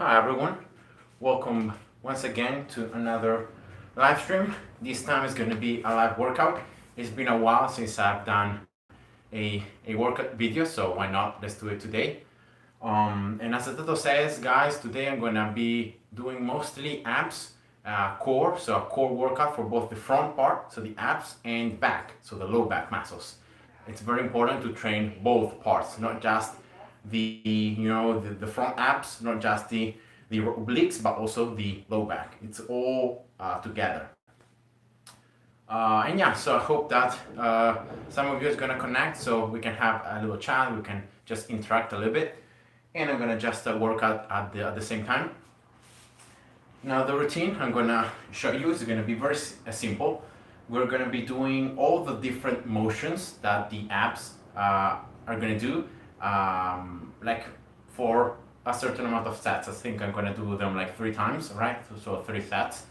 Hi everyone, welcome once again to another live stream. This time is going to be a live workout. It's been a while since I've done a workout video, so why not? Let's do it today. And as the title says, guys, today I'm going to be doing mostly abs, core, so a core workout for both the front part, so the abs, and back, so the low back muscles. It's very important to train both parts, not just the front abs, not just the obliques, but also the low back. It's all together. And yeah, so I hope that some of you is gonna connect, so we can have a little chat. We can just interact a little bit, and I'm gonna just work out at the same time. Now the routine I'm gonna show you is gonna be very simple. We're gonna be doing all the different motions that the abs are gonna do, like for a certain amount of sets. I think I'm gonna do them like 3 times, right? So 3 sets.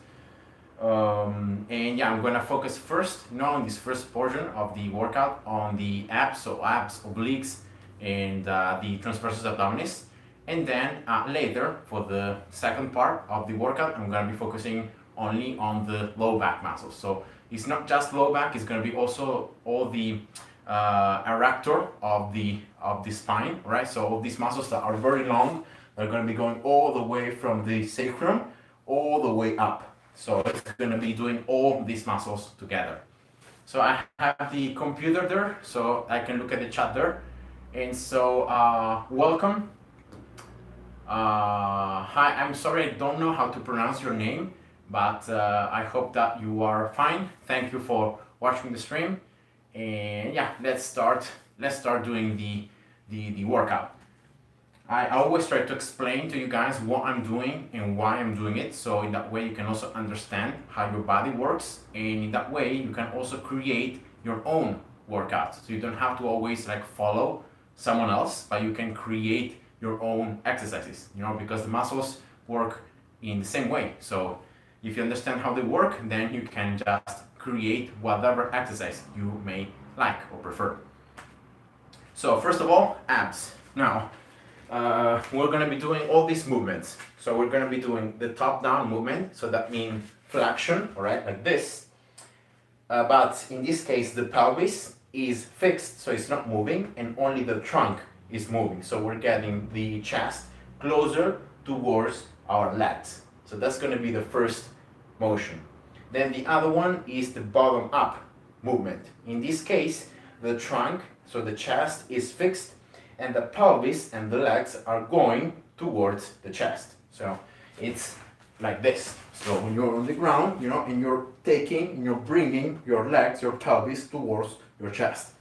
And yeah, I'm gonna focus first, on this first portion of the workout on the abs, so abs, obliques, and the transversus abdominis. And then later, for the second part of the workout, I'm gonna be focusing only on the low back muscles. So it's not just low back; it's gonna be also all the erector of the spine, right? So all these muscles that are very long, they're gonna be going all the way from the sacrum all the way up. So it's gonna be doing all these muscles together. So I have the computer there, so I can look at the chat there. And so welcome. Hi, I'm sorry, I don't know how to pronounce your name, but I hope that you are fine. Thank you for watching the stream. And yeah, let's start doing the workout. I always try to explain to you guys what I'm doing and why I'm doing it, so in that way you can also understand how your body works, and in that way you can also create your own workout. So you don't have to always like follow someone else, but you can create your own exercises, because the muscles work in the same way. So if you understand how they work, then you can just create whatever exercise you may like or prefer. So first of all, abs. Now, we're going to be doing all these movements. So we're going to be doing the top-down movement, so that means flexion, all right, like this. But in this case, the pelvis is fixed, so it's not moving, and only the trunk is moving. So we're getting the chest closer towards our legs. So that's going to be the first motion. Then the other one is the bottom-up movement. In this case, the trunk, so the chest is fixed, and the pelvis and the legs are going towards the chest. So it's like this. So when you're on the ground, and you're bringing your legs, your pelvis towards your chest.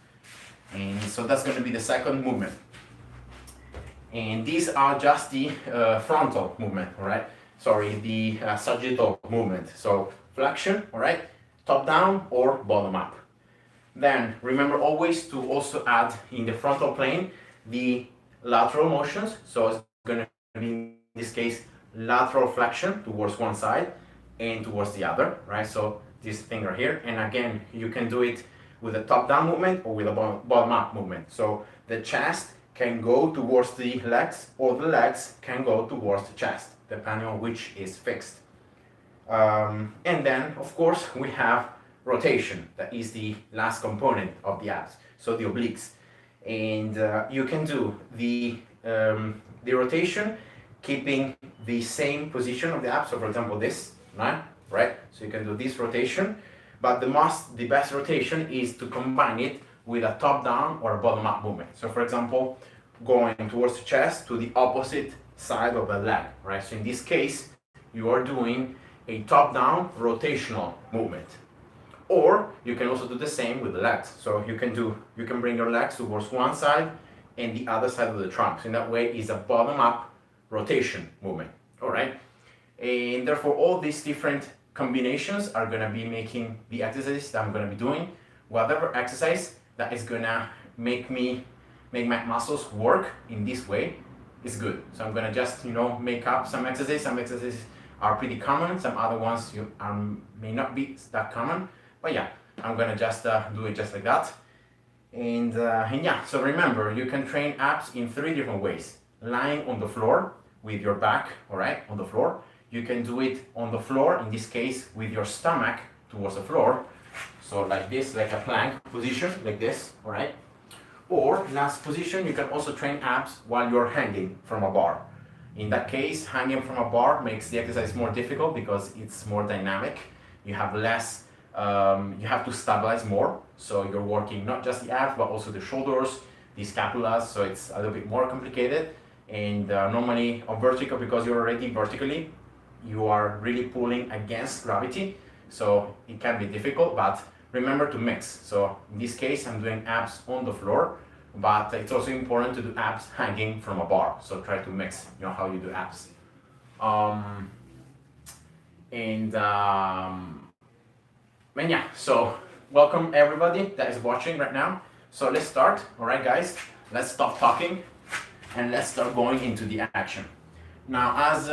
And so that's going to be the second movement. And these are just the frontal movement, all right? Sorry, the sagittal movement. So flexion, all right? Top down or bottom up. Then remember always to also add in the frontal plane the lateral motions. So it's going to be, in this case, lateral flexion towards one side and towards the other, right? So this thing right here. And again, you can do it with a top-down movement or with a bottom-up movement. So the chest can go towards the legs, or the legs can go towards the chest, depending on which is fixed. And then, of course, we have rotation. That is the last component of the abs, so the obliques. And you can do the rotation keeping the same position of the abs. So for example, this, right? So you can do this rotation, but the best rotation is to combine it with a top-down or a bottom-up movement. So for example, going towards the chest to the opposite side of the leg, right? So in this case, you are doing a top-down rotational movement. Or you can also do the same with the legs. So you can bring your legs towards one side and the other side of the trunk. So in that way, it's a bottom-up rotation movement, all right? And therefore, all these different combinations are gonna be making the exercises that I'm gonna be doing. Whatever exercise that is gonna make my muscles work in this way is good. So I'm gonna just, make up some exercises. Some exercises are pretty common. Some other ones may not be that common. But yeah, I'm gonna just do it just like that. And yeah, so remember, you can train abs in 3 different ways. Lying on the floor, with your back, all right, on the floor. You can do it on the floor, in this case, with your stomach towards the floor. So like this, like a plank position, like this, all right? Or last position, you can also train abs while you're hanging from a bar. In that case, hanging from a bar makes the exercise more difficult because it's more dynamic. You have less, you have to stabilize more. So you're working not just the abs, but also the shoulders, the scapulas. So it's a little bit more complicated. And normally on vertical, because you're already vertically, you are really pulling against gravity. So it can be difficult, but remember to mix. So in this case, I'm doing abs on the floor, but it's also important to do abs hanging from a bar. So try to mix, how you do abs. And yeah, so welcome everybody that is watching right now. So let's start, all right guys, let's stop talking and let's start going into the action. Now, as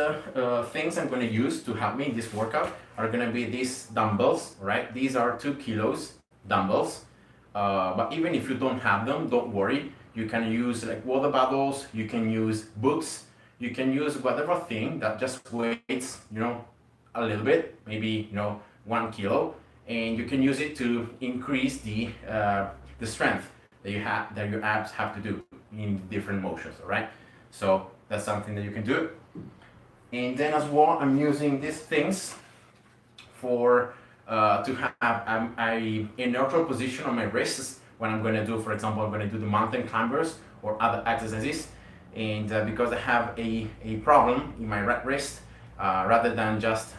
things I'm going to use to help me in this workout are going to be these dumbbells, right? These are 2 kilos dumbbells. But even if you don't have them, don't worry. You can use like water bottles, you can use boots, you can use whatever thing that just weighs, a little bit, maybe, 1 kilo. And you can use it to increase the strength that your abs have to do in different motions, all right? So that's something that you can do. And then as well, I'm using these things for to have a neutral position on my wrists when I'm going to do, for example, I'm going to do the mountain climbers or other exercises. And because I have a problem in my right wrist, rather than just,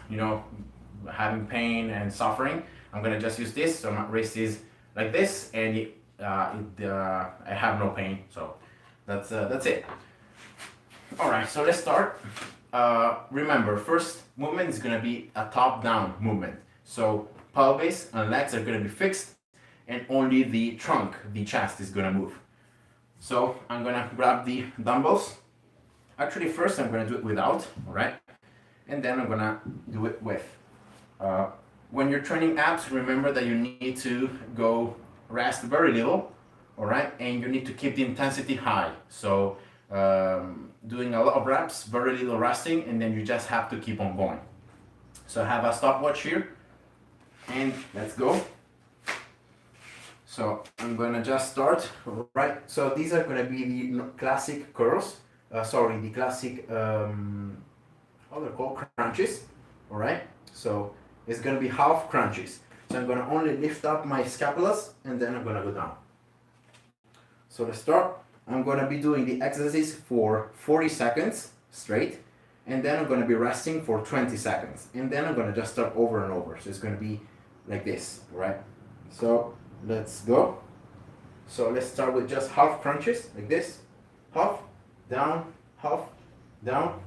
having pain and suffering, I'm going to just use this. So my wrist is like this, and I have no pain. So that's it. All right, so let's start. Remember, first movement is going to be a top-down movement. So pelvis and legs are going to be fixed, and only the trunk, the chest, is going to move. So I'm going to grab the dumbbells. Actually, first I'm going to do it without, all right? And then I'm going to do it with. When you're training abs, remember that you need to go rest very little, all right? And you need to keep the intensity high. So doing a lot of reps, very little resting, and then you just have to keep on going. So I have a stopwatch here, and let's go. So I'm gonna just start, right? So these are gonna be the classic curls, the classic, how they're called, crunches, all right? So it's gonna be half crunches. So I'm gonna only lift up my scapulas, and then I'm gonna go down. So to start, I'm going to be doing the exercises for 40 seconds straight, and then I'm going to be resting for 20 seconds, and then I'm going to just start over and over. So it's going to be like this, right? So let's go. So let's start with just half crunches, like this. Half, down, half, down.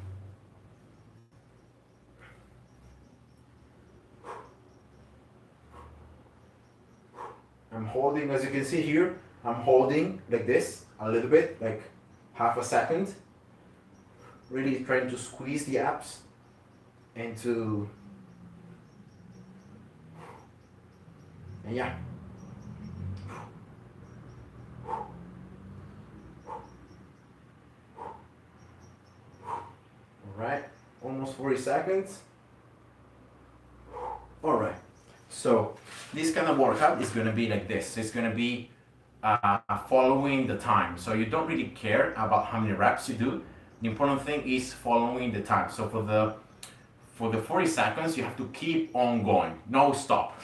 I'm holding, as you can see here, I'm holding like this a little bit, like half a second. Really trying to squeeze the abs and yeah. Alright, almost 40 seconds. Alright, so this kind of workout is going to be like this. It's going to be following the time. So you don't really care about how many reps you do. The important thing is following the time. So for the 40 seconds, you have to keep on going, no stop.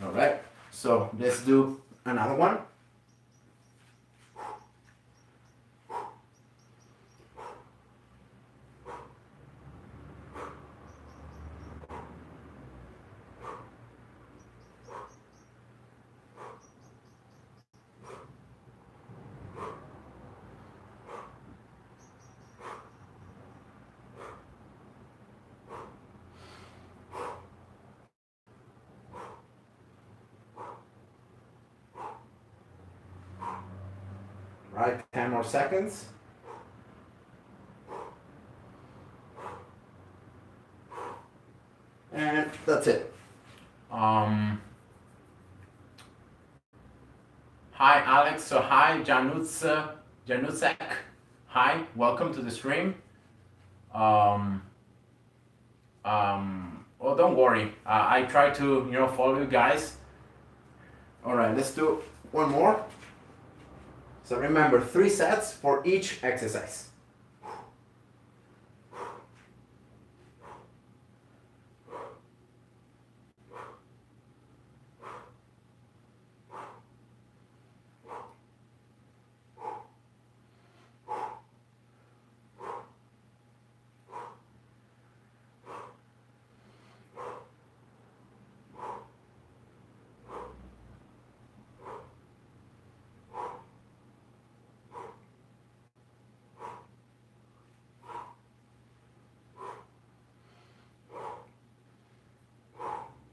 All right, so let's do another one. Right, 10 more seconds. And that's it. Hi Alex, so hi Janutsek. Hi, welcome to the stream. Um, well, don't worry. I try to, follow you guys. All right, let's do one more. So remember, 3 sets for each exercise.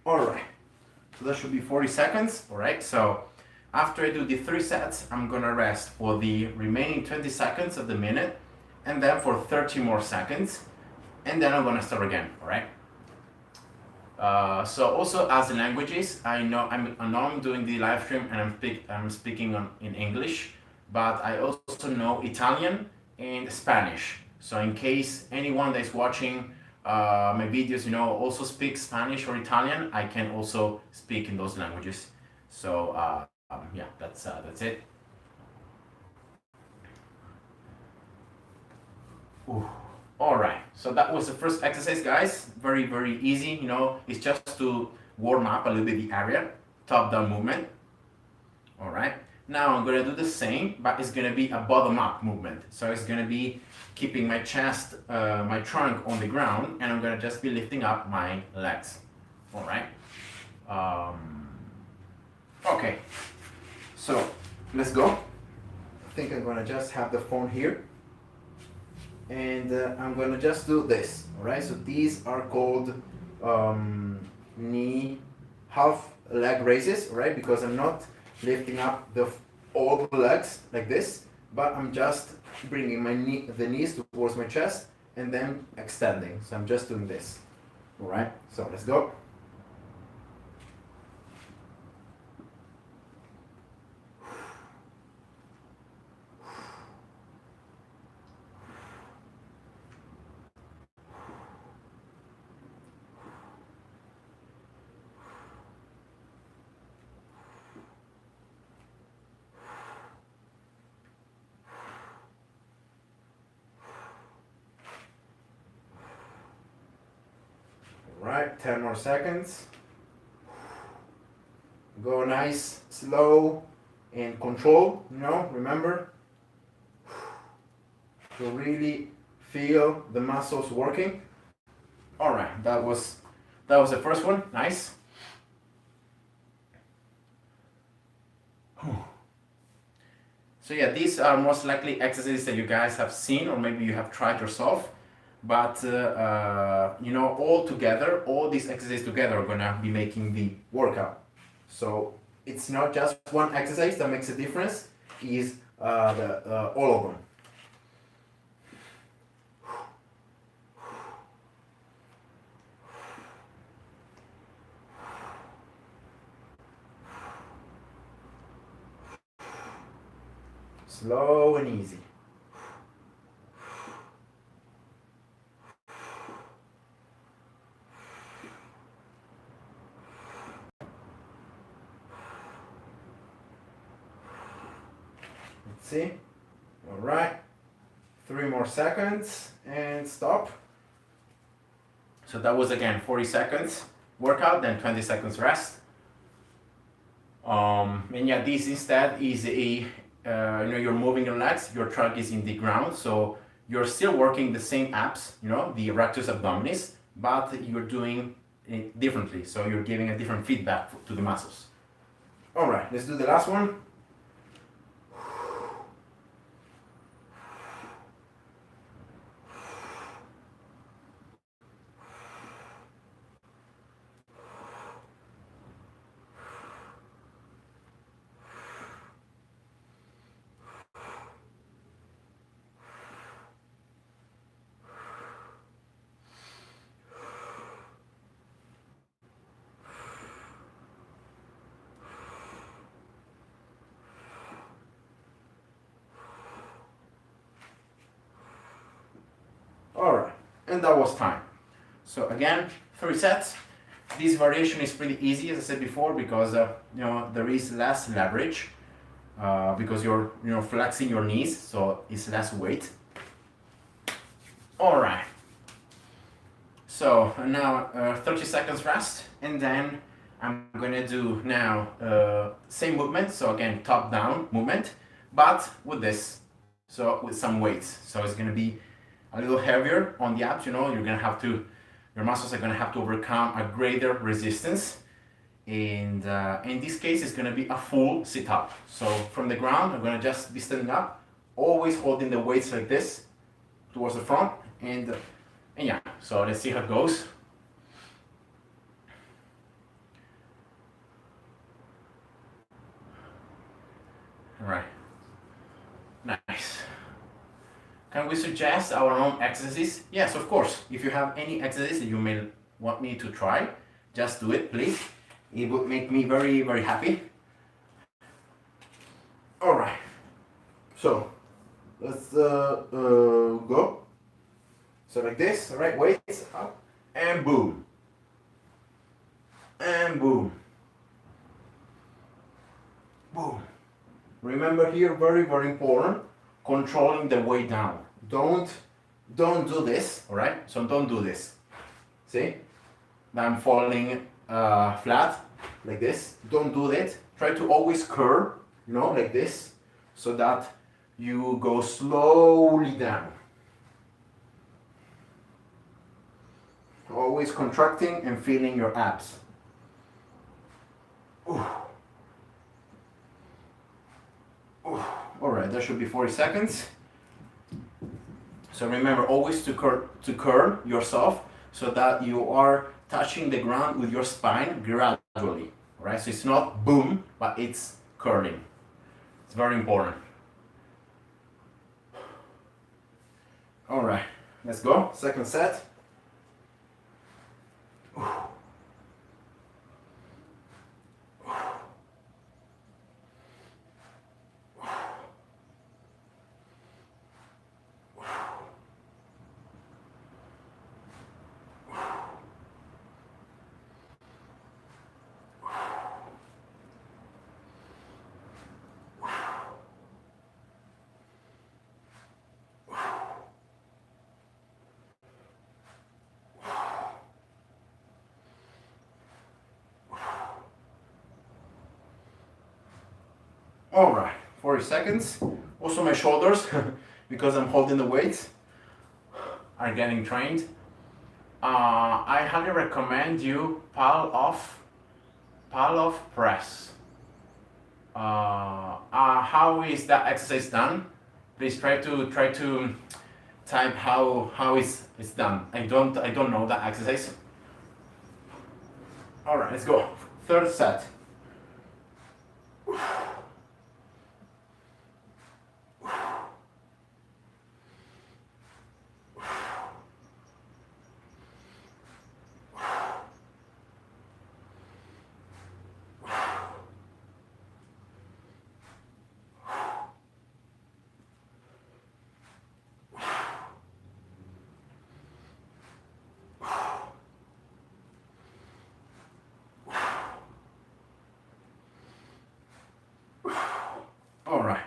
All right, so that should be 40 seconds. All right, so after I do the 3 sets, I'm gonna rest for the remaining 20 seconds of the minute, and then for 30 more seconds, and then I'm gonna start again. All right. So also as the languages, I know I'm doing the live stream and I'm speaking in English, but I also know Italian and Spanish. So in case anyone that is watching my videos, also speaks Spanish or Italian, I can also speak in those languages. So yeah, that's it. Ooh. All right, so that was the first exercise, guys. Very, very easy. It's just to warm up a little bit the area, top down movement. All right, now I'm gonna do the same, but it's gonna be a bottom up movement. So it's gonna be keeping my chest, my trunk on the ground, and I'm gonna just be lifting up my legs. All right. Okay, so let's go. I think I'm gonna just have the phone here. And I'm gonna just do this. All right, so these are called knee half leg raises, right? Because I'm not lifting up all the legs like this, but I'm just bringing the knees towards my chest and then extending. So I'm just doing this. All right, so let's go. Right, 10 more seconds. Go nice, slow, and control, remember to really feel the muscles working. All right, that was the first one. Nice. So yeah, these are most likely exercises that you guys have seen or maybe you have tried yourself. But all together, all these exercises together are gonna be making the workout. So it's not just one exercise that makes a difference; it's all of them. Slow and easy. Let's see. All right. 3 more seconds and stop. So that was again 40 seconds workout, then 20 seconds rest. And yeah, this instead is you're moving your legs, your trunk is in the ground, so you're still working the same abs, the rectus abdominis, but you're doing it differently. So you're giving a different feedback to the muscles. All right, let's do the last one. and that was time. So again, 3 sets. This variation is pretty easy, as I said before, because there is less leverage, because you're flexing your knees, so it's less weight. All right. So now 30 seconds rest, and then I'm gonna do now same movement. So again, top down movement, but with this, so with some weights. So it's gonna be a little heavier on the abs. You're gonna have to, your muscles are gonna have to overcome a greater resistance. And in this case, it's gonna be a full sit up. So from the ground, I'm gonna just be standing up, always holding the weights like this towards the front, and yeah. So let's see how it goes. All right. Nice. Can we suggest our own exercises? Yes, of course. If you have any exercise that you may want me to try, just do it, please. It would make me very, very happy. All right. So let's go. So like this, all right, weights up, and boom. And boom. Boom. Remember here, very, very important, controlling the weight down. Don't do this, all right? So don't do this. See? I'm falling flat, like this. Don't do that. Try to always curl, like this, so that you go slowly down. Always contracting and feeling your abs. Ooh. Ooh. All right, that should be 40 seconds. So remember always to curl yourself so that you are touching the ground with your spine gradually. All right, so it's not boom, but it's curling. It's very important. All right, let's go. Second set. All right, 40 seconds. Also my shoulders, because I'm holding the weights, are getting trained. I highly recommend you pile off press. How is that exercise done? Please try to type how it's done. I don't know that exercise. All right, let's go. Third set. All right,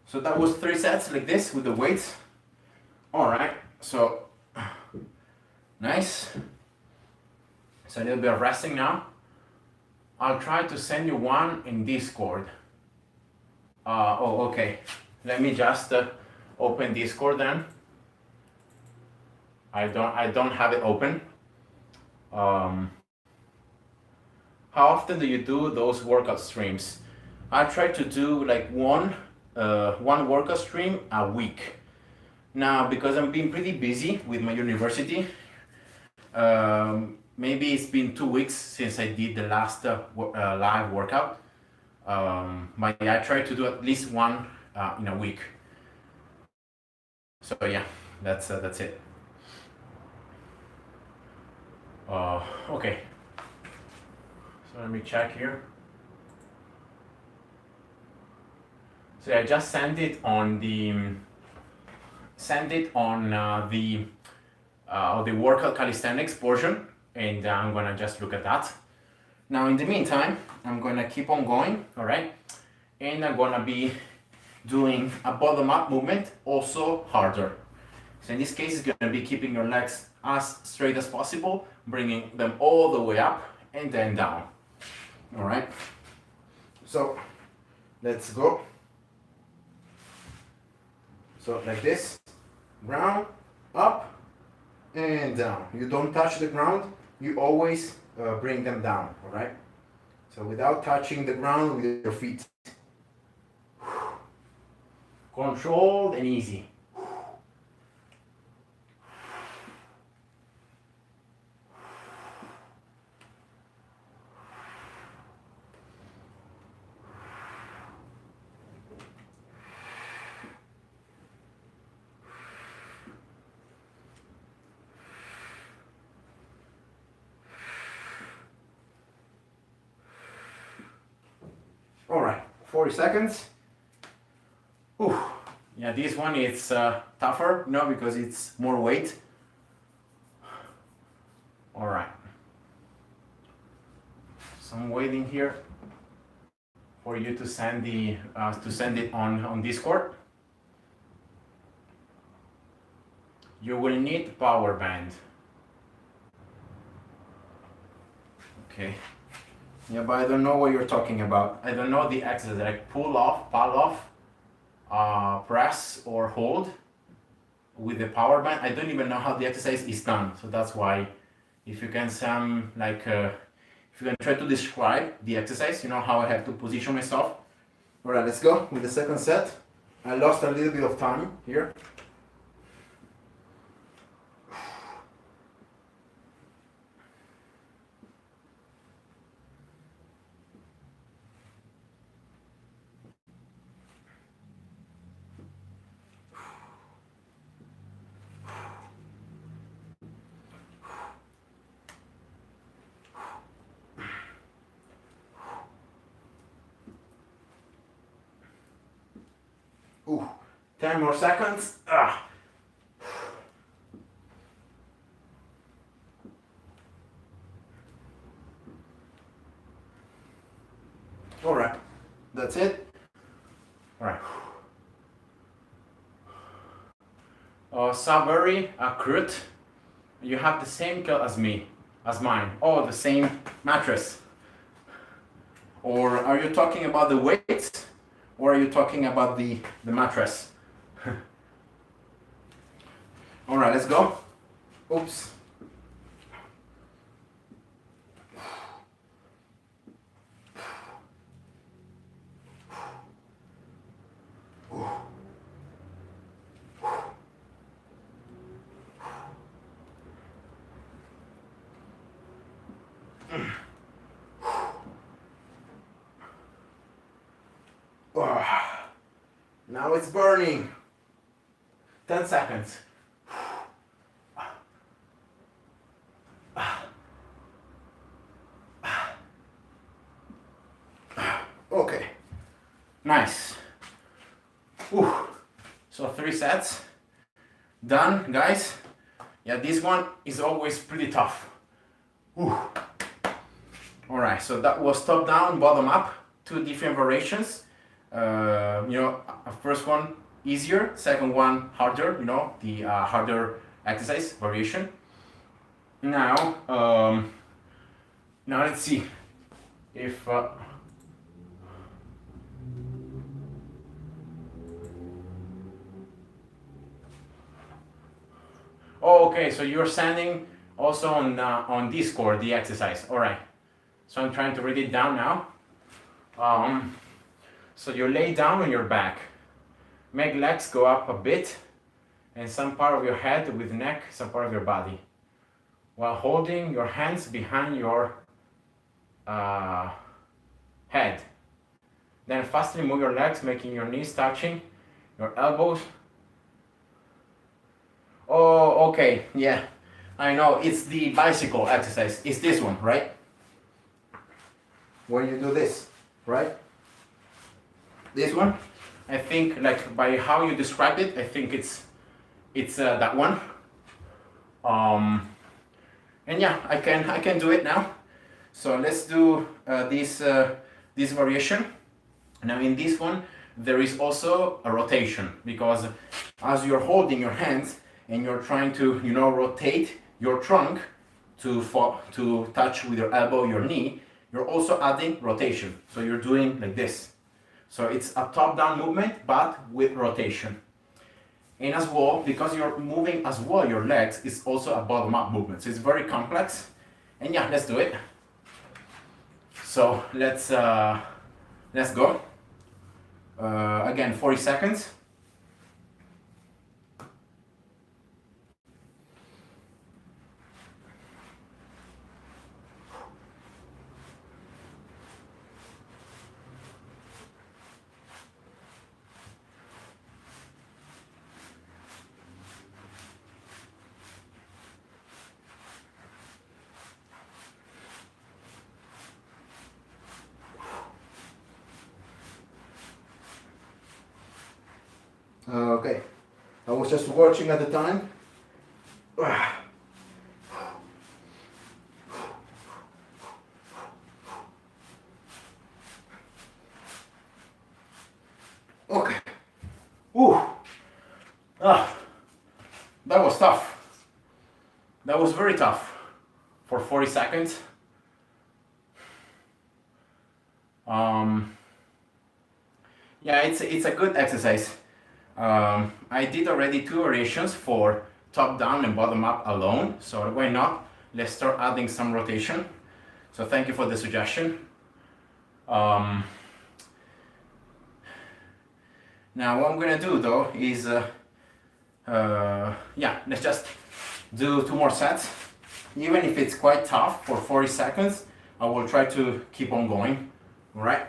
so that was 3 sets like this with the weights. All right, so nice. So a little bit of resting now. I'll try to send you one in Discord. Oh, okay. Let me just open Discord then. I don't have it open. How often do you do those workout streams? I try to do like one workout stream a week. Now, because I'm being pretty busy with my university, maybe it's been 2 weeks since I did the last live workout. But yeah, I try to do at least one in a week. So yeah, that's it. Okay. So let me check here. So I just sent it on the of the workout calisthenics portion, and I'm gonna just look at that. Now in the meantime, I'm gonna keep on going, all right? And I'm gonna be doing a bottom up movement, also harder. So in this case, it's gonna be keeping your legs as straight as possible, bringing them all the way up and then down, all right? So let's go. So like this, ground, up, and down. You don't touch the ground, you always bring them down, all right? So without touching the ground with your feet. Controlled and easy. All right, 40 seconds. Ooh. Yeah, this one is tougher, you know, because it's more weight. All right. Some weight in here for you to send it on Discord. You will need power band. Okay. Yeah, but I don't know what you're talking about. I don't know the exercise, like pull off, press or hold with the power band. I don't even know how the exercise is done. So that's why, if you can if you can try to describe the exercise, you know how I have to position myself. All right, let's go with the second set. I lost a little bit of time here. Ooh, 10 more seconds. Ah. All right, that's it. All right. Savary, Krut, you have the same cut as mine. Oh, the same mattress. Or are you talking about the weights? Or are you talking about the mattress? All right, let's go. Oops. Now it's burning. 10 seconds. Okay. Nice. Whew. So 3 sets. Done, guys. Yeah, this one is always pretty tough. Whew. All right, so that was top down, bottom up, 2 different variations. First one easier, second one harder, the harder exercise variation. Now let's see if okay, so you're sending also on Discord the exercise. All right, so I'm trying to read it down now. So you lay down on your back, make legs go up a bit, and some part of your head with neck, some part of your body, while holding your hands behind your head. Then fastly move your legs, making your knees touching your elbows. Oh, okay, yeah, I know, it's the bicycle exercise. It's this one, right? When you do this, right? This one, I think, like by how you describe it, I think it's that one. And yeah, I can do it now. So let's do this variation. Now in this one, there is also a rotation, because as you're holding your hands and you're trying to, rotate your trunk to touch with your elbow, your knee, you're also adding rotation. So you're doing like this. So it's a top-down movement, but with rotation. And as well, because you're moving as well your legs, it's also a bottom-up movement. So it's very complex. And yeah, let's do it. So let's go. Again, 40 seconds. Okay, I was just watching at the time. Okay. Ooh. That was tough. That was very tough for 40 seconds. Yeah, it's a good exercise. I did already 2 variations for top down and bottom up alone, so why not? Let's start adding some rotation. So thank you for the suggestion. Now what I'm gonna do though is, yeah, let's just do 2 more sets. Even if it's quite tough for 40 seconds, I will try to keep on going, all right?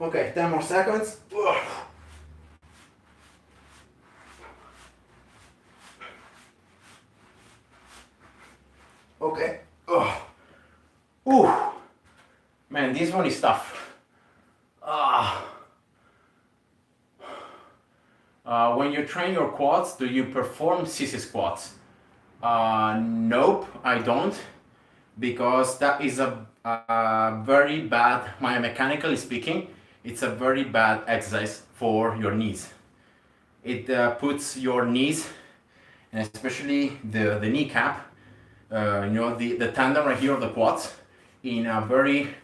Okay, 10 more seconds. Okay. Ooh. Man, this one is tough. When you train your quads, do you perform sissy squats? Nope, I don't, because that is a very bad, mechanically speaking, it's a very bad exercise for your knees. It puts your knees, and especially the kneecap, the tendon right here of the quads, in a very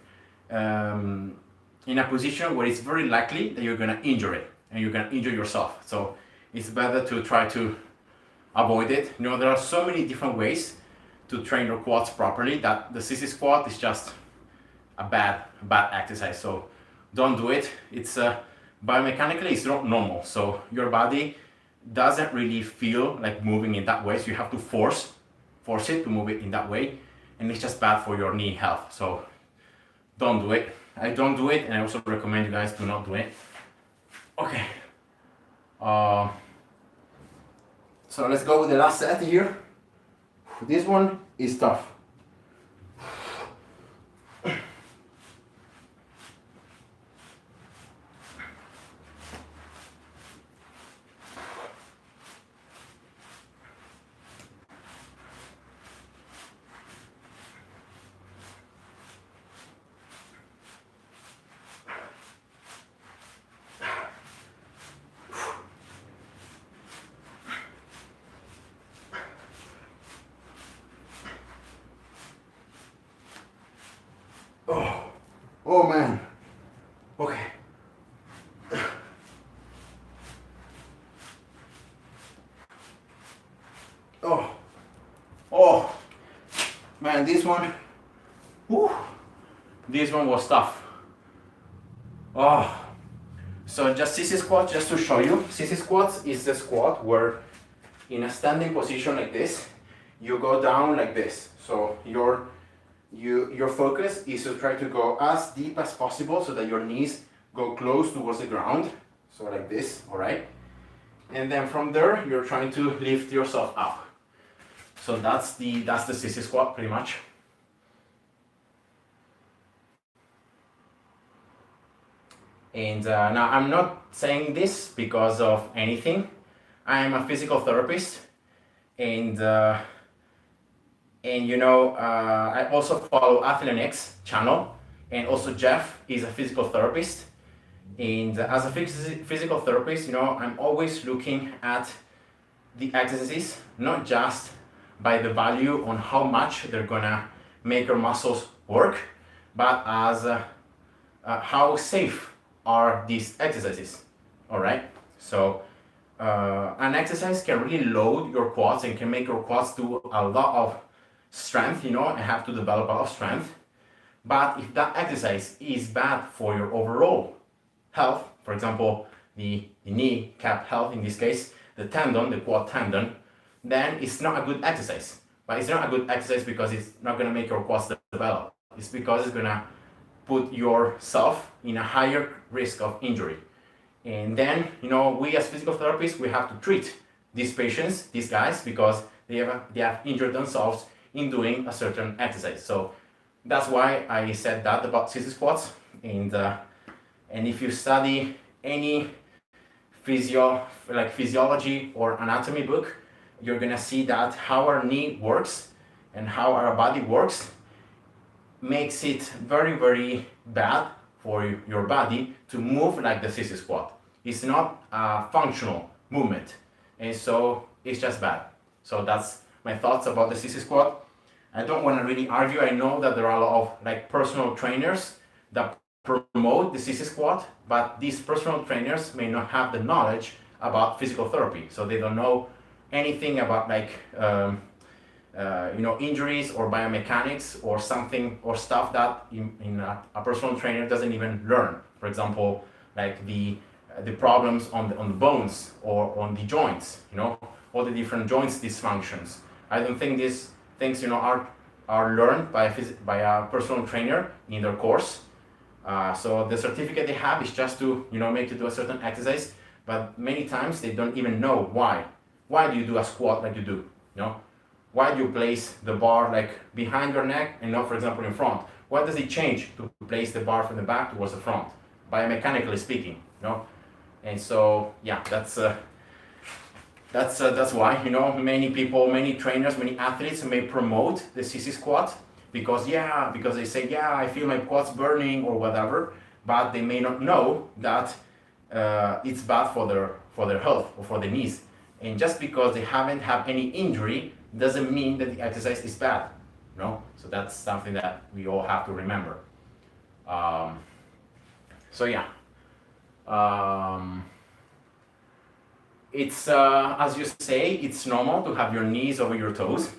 in a position where it's very likely that you're gonna injure it and you're gonna injure yourself. So it's better to try to avoid it. There are so many different ways to train your quads properly that the sissy squat is just a bad exercise. So don't do it. It's biomechanically it's not normal. So your body doesn't really feel like moving in that way. So you have to force it to move it in that way, and it's just bad for your knee health. So don't do it. I don't do it, and I also recommend you guys to not do it. Okay. So let's go with the last set here. This one is tough. Oh man. Okay. Oh man, this one. This one was tough. So just sissy squat, just to show you. Sissy squats is the squat where in a standing position like this, you go down like this. So your focus is to try to go as deep as possible so that your knees go close towards the ground. So like this, all right? And then from there, you're trying to lift yourself up. So that's the sissy squat pretty much. And now I'm not saying this because of anything. I am a physical therapist, and you know, I also follow Athleanx channel, and also Jeff is a physical therapist. And as a physical therapist, you know, I'm always looking at the exercises, not just by the value on how much they're gonna make your muscles work, but as how safe are these exercises, all right? So an exercise can really load your quads and can make your quads do a lot of strength, you know, and have to develop a lot of strength. But if that exercise is bad for your overall health, for example, the knee cap health in this case, the tendon, the quad tendon, then it's not a good exercise. But it's not a good exercise because it's not gonna make your quads develop. It's because it's gonna put yourself in a higher risk of injury. And then, you know, we as physical therapists, we have to treat these patients, these guys, because they have injured themselves in doing a certain exercise. So that's why I said that about sissy squats. And if you study any physiology or anatomy book, you're gonna see that how our knee works and how our body works makes it very, very bad for your body to move like the sissy squat. It's not a functional movement, and so it's just bad. So that's my thoughts about the sissy squat. I don't want to really argue. I know that there are a lot of like personal trainers that promote the sissy squat, but these personal trainers may not have the knowledge about physical therapy, so they don't know anything about like you know, injuries or biomechanics or something or stuff that a personal trainer doesn't even learn. For example, like the problems on the bones or on the joints, you know, all the different joints dysfunctions. I don't think these things, you know, are learned by a personal trainer in their course. So the certificate they have is just to, you know, make you do a certain exercise, but many times they don't even know why. Why do you do a squat like you do? You know, why do you place the bar like behind your neck and not, for example, in front? What does it change to place the bar from the back towards the front, biomechanically speaking? You know, and so yeah, that's why, you know, many people, many trainers, many athletes may promote the sissy squat because they say, yeah, I feel my quads burning or whatever, but they may not know that it's bad for their health or for their knees. And just because they haven't had any injury doesn't mean that the exercise is bad, you know? So that's something that we all have to remember. So yeah, it's as you say, it's normal to have your knees over your toes,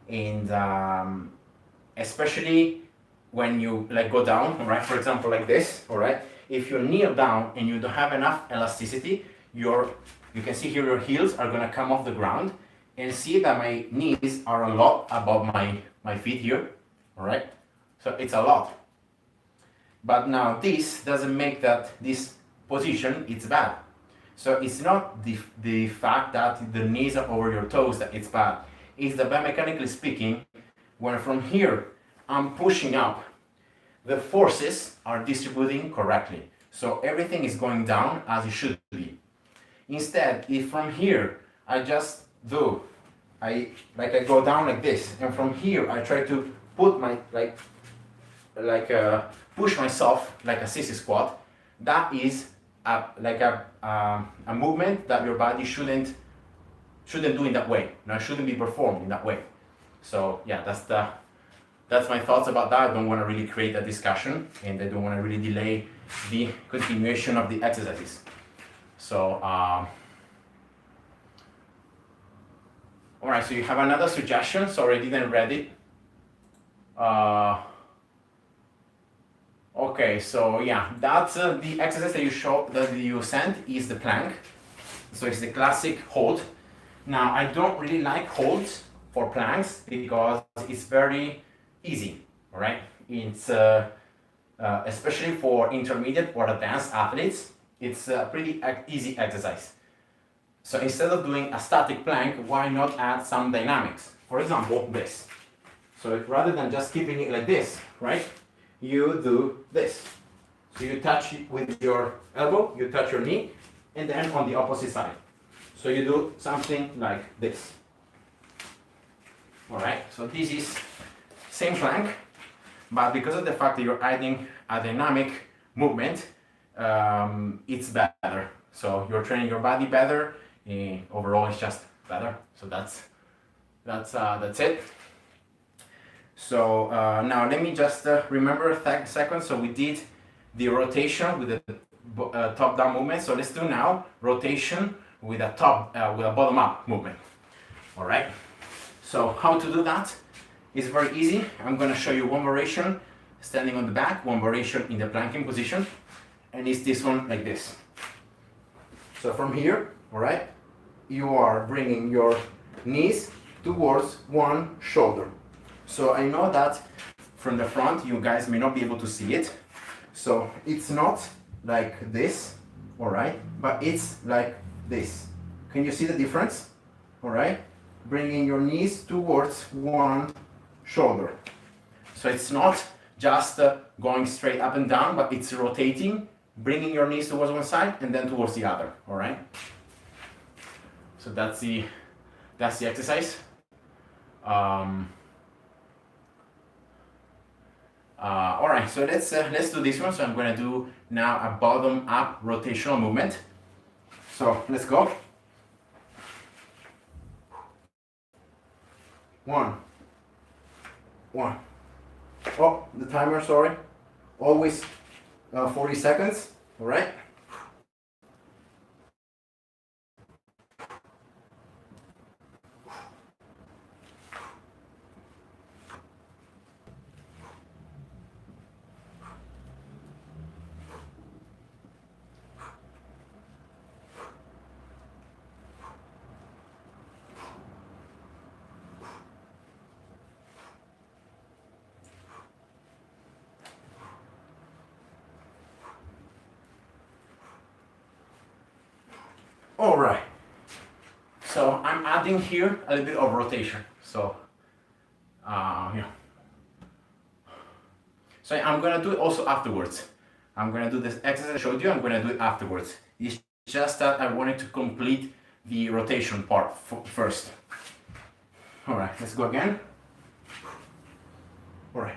and especially when you like go down, all right? For example, like this, all right? If you kneel down and you don't have enough elasticity, you can see here your heels are gonna come off the ground, and see that my knees are a lot above my feet here, all right? So it's a lot. But now this doesn't make that this position, it's bad. So it's not the fact that the knees are over your toes that it's bad. It's that biomechanically speaking, when from here I'm pushing up, the forces are distributing correctly. So everything is going down as it should be. Instead, if from here I just do, I go down like this, and from here I try to put my push myself like a sissy squat, that is a movement that your body shouldn't do in that way. No, it shouldn't be performed in that way. So yeah, that's my thoughts about that. I don't want to really create a discussion, and I don't want to really delay the continuation of the exercises. So all right, so you have another suggestion. Sorry, I didn't read it. Okay, so yeah, that's the exercise that you sent is the plank. So it's the classic hold. Now I don't really like holds for planks because it's very easy, right? It's especially for intermediate or advanced athletes, it's a pretty easy exercise. So instead of doing a static plank, why not add some dynamics? For example, this. So rather than just keeping it like this, right? You do this. So you touch it with your elbow, you touch your knee, and then on the opposite side. So you do something like this. All right, so this is same plank, but because of the fact that you're adding a dynamic movement, it's better. So you're training your body better. Overall, it's just better. So that's it. So now let me just remember a second. So we did the rotation with the top-down movement. So let's do now rotation with a bottom-up movement. All right. So how to do that is very easy. I'm going to show you one variation standing on the back, one variation in the planking position, and it's this one like this. So from here, all right, you are bringing your knees towards one shoulder. So I know that from the front you guys may not be able to see it. So it's not like this, all right, but it's like this. Can you see the difference? All right, bringing your knees towards one shoulder. So it's not just going straight up and down, but it's rotating, bringing your knees towards one side and then towards the other, all right? So that's the exercise. All right, so let's do this one. So I'm gonna do now a bottom-up rotational movement. So let's go. 1. Oh, the timer, sorry. Always 40 seconds, all right? All right, so I'm adding here a little bit of rotation. So, yeah. So I'm gonna do it also afterwards. I'm gonna do this exercise I showed you, I'm gonna do it afterwards. It's just that I wanted to complete the rotation part first. All right, let's go again. All right.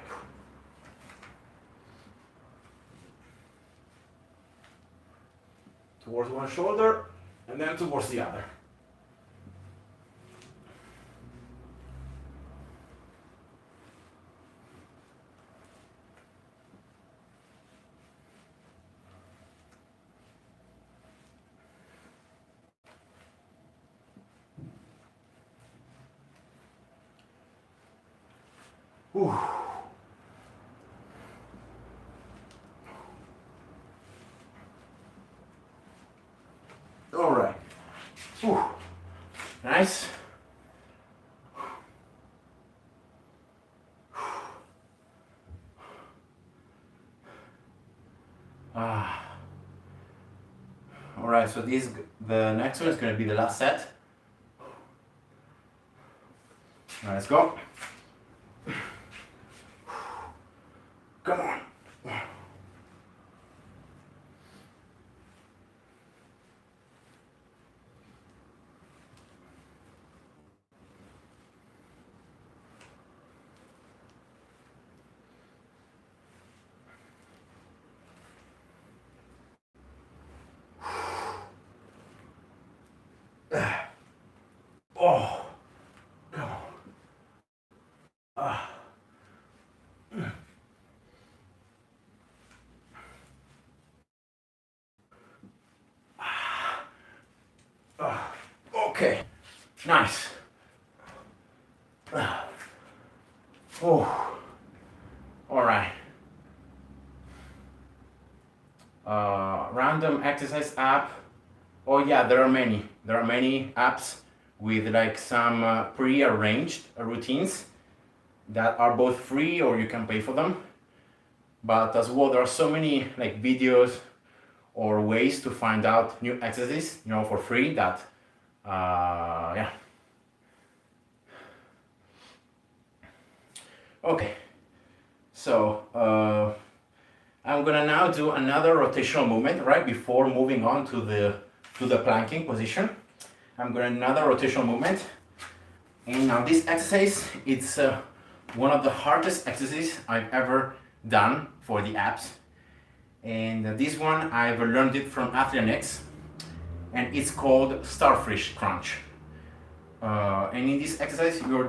Towards one shoulder, and then towards the other. Ooh. All right. Ooh. Nice. All right, so the next one is going to be the last set. All right, let's go. Come on. Oh, come on. Okay, nice. Oh, all right. Random exercise app. Oh yeah, there are many. There are many apps with like some pre-arranged routines that are both free or you can pay for them. But as well, there are so many like videos or ways to find out new exercises, you know, for free that, yeah. Okay, so I'm gonna now do another rotational movement right before moving on to the planking position. I'm gonna another rotational movement, and now this exercise, it's one of the hardest exercises I've ever done for the abs. And this one I've learned it from Athletics, and it's called Starfish Crunch. And in this exercise, you're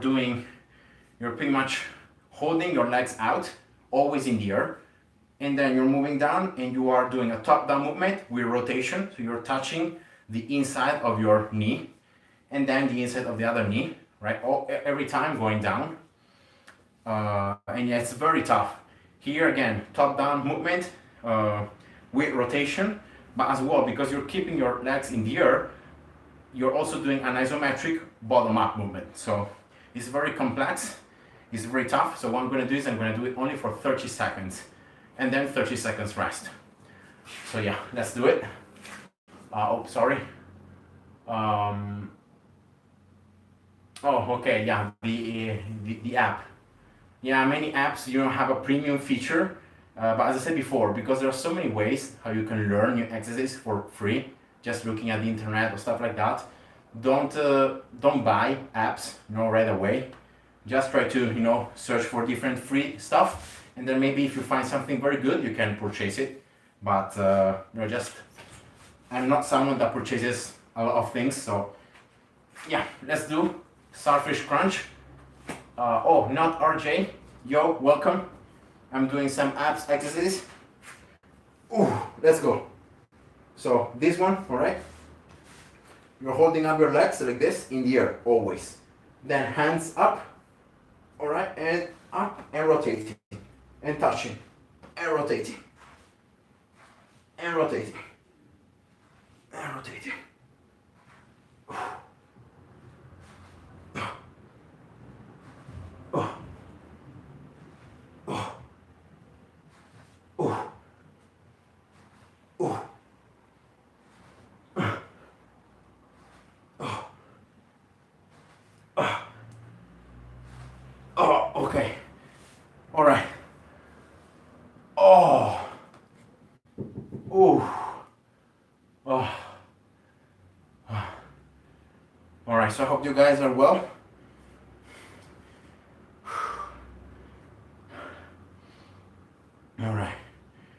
pretty much holding your legs out, always in the air, and then you're moving down and you are doing a top-down movement with rotation. So you're touching the inside of your knee and then the inside of the other knee, right? Every time going down. And yeah, it's very tough. Here again, top-down movement with rotation, but as well, because you're keeping your legs in the air, you're also doing an isometric bottom-up movement. So it's very complex, it's very tough. So what I'm gonna do is I'm gonna do it only for 30 seconds and then 30 seconds rest. So yeah, let's do it. Oh, sorry. Oh, okay, yeah, the app. Yeah, many apps, you don't have a premium feature, but as I said before, because there are so many ways how you can learn new exercises for free, just looking at the internet or stuff like that. Don't buy apps, you know, right away. Just try to, you know, search for different free stuff, and then maybe if you find something very good, you can purchase it. But you know, just I'm not someone that purchases a lot of things, so yeah, let's do Starfish Crunch. Oh, not RJ. Yo, welcome. I'm doing some abs exercises. Ooh, let's go. So this one, all right? You're holding up your legs like this in the air, always. Then hands up, all right, and up and rotating, and touching, and rotating, and rotating, and rotating. Oh, okay. All right. Oh. Ooh. Oh. All right, so I hope you guys are well. All right.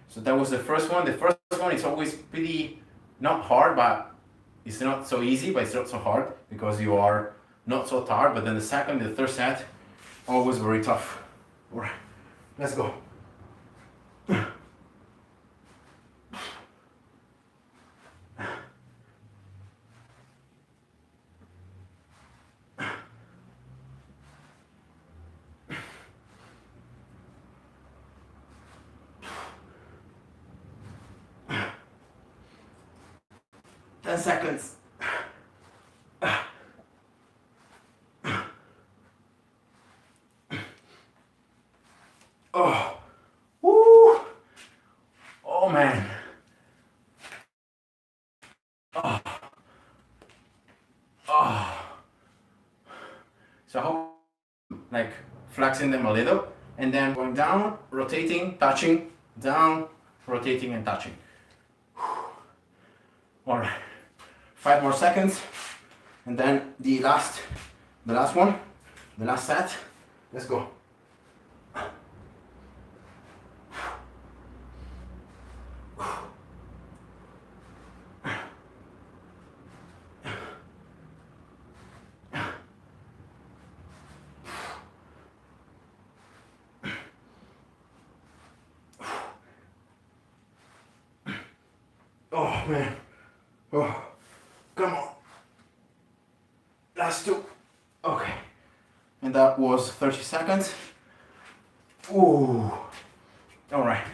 So that was the first one. The first one is always pretty not hard, but it's not so easy, but it's not so hard because you are not so tired. But then the second, the third set, always very tough. All right, let's go. 10 seconds. Oh, woo. Oh man. Oh. Oh. So I hope like flexing them a little and then going down, rotating, touching, down, rotating and touching. All right, 5 more seconds, and then the last one, the last set. Let's go. Oh man. Oh, come on. Last two. Okay. And that was 30 seconds. Ooh. All right.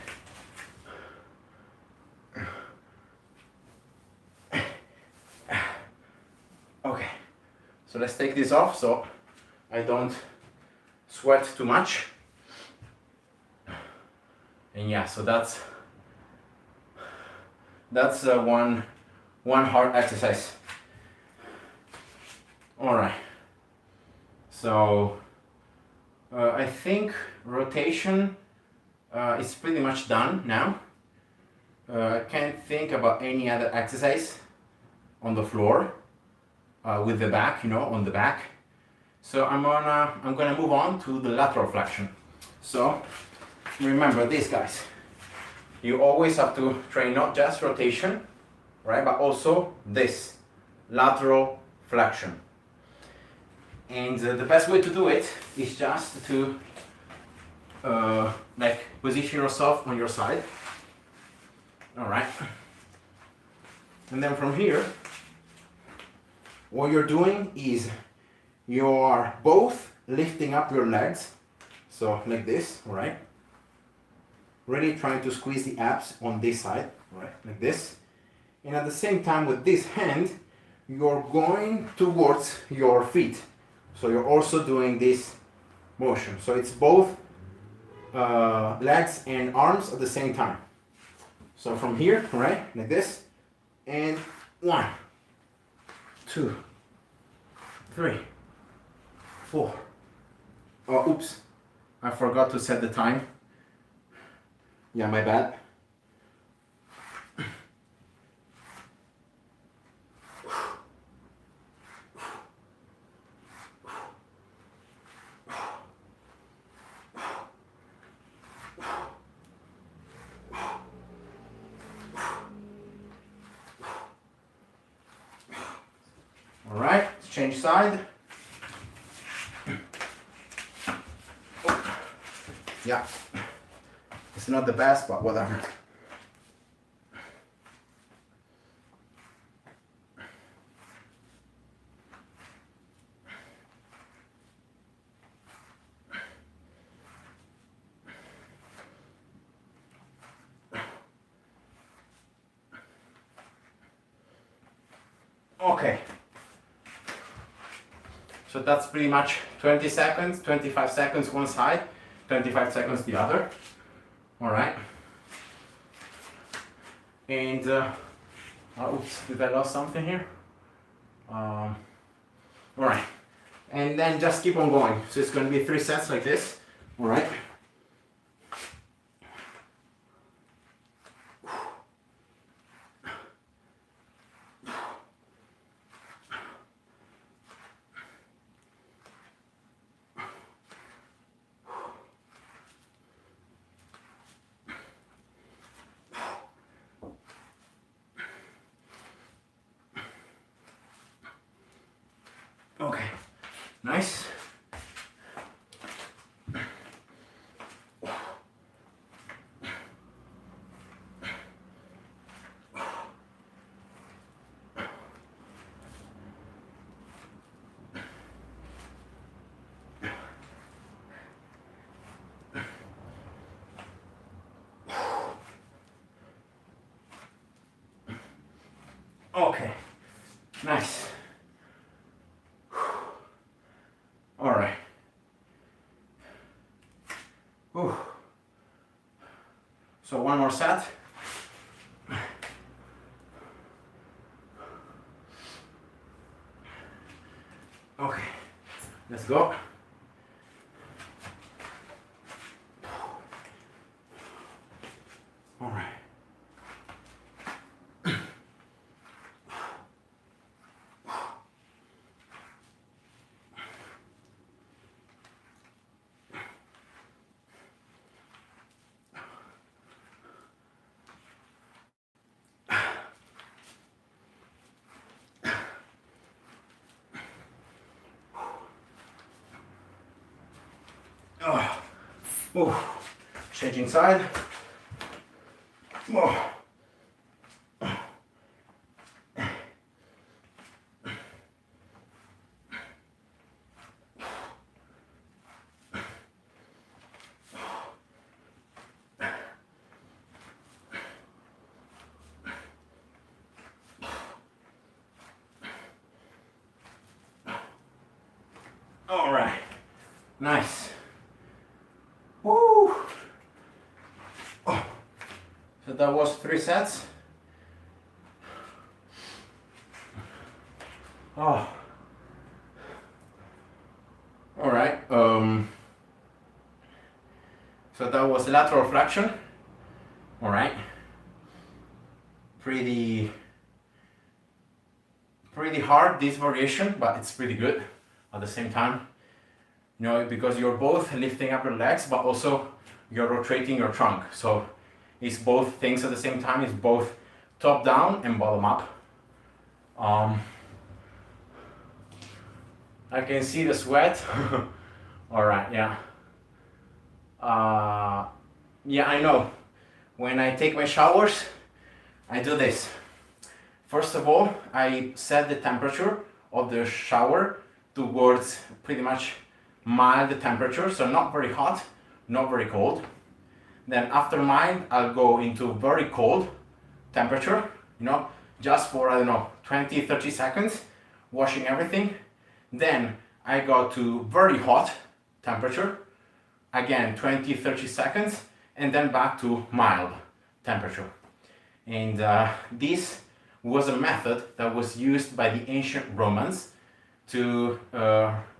So let's take this off so I don't sweat too much. And yeah, so that's one hard exercise. All right. So I think rotation is pretty much done now. I can't think about any other exercise on the floor with the back, on the back. So I'm gonna move on to the lateral flexion. So remember this, guys. You always have to train not just rotation, right, but also this lateral flexion. And the best way to do it is just to position yourself on your side. All right. And then from here, what you're doing is you're both lifting up your legs. So like this, all right? Really trying to squeeze the abs on this side, right? Like this. And at the same time with this hand, you're going towards your feet. So you're also doing this motion. So it's both legs and arms at the same time. So from here, right, like this, and 1, 2, 3, 4. Oh, oops, I forgot to set the time. Yeah, my bad. All right, let's change side. Yeah, it's not the best, but whatever. Okay. So that's pretty much 20 seconds, 25 seconds one side, 25 seconds the other. All right. And, oops, did I lose something here? All right. And then just keep on going. So it's going to be 3 sets like this. All right. Okay, nice. Okay, nice. All right. Whew. So one more set. Okay, let's go. All right. Oh, changing side. Oh. All right, nice. Woo! Oh. So that was 3 sets. Oh. All right. So that was lateral flexion. All right. Pretty hard, this variation, but it's pretty good at the same time. You know, because you're both lifting up your legs, but also you're rotating your trunk. So it's both things at the same time. It's both top down and bottom up. I can see the sweat. All right, yeah. Yeah, I know. When I take my showers, I do this. First of all, I set the temperature of the shower towards pretty much mild temperature, so not very hot, not very cold. Then after mine, I'll go into very cold temperature, you know, just for, I don't know, 20, 30 seconds, washing everything. Then I go to very hot temperature, again 20, 30 seconds, and then back to mild temperature. And this was a method that was used by the ancient Romans to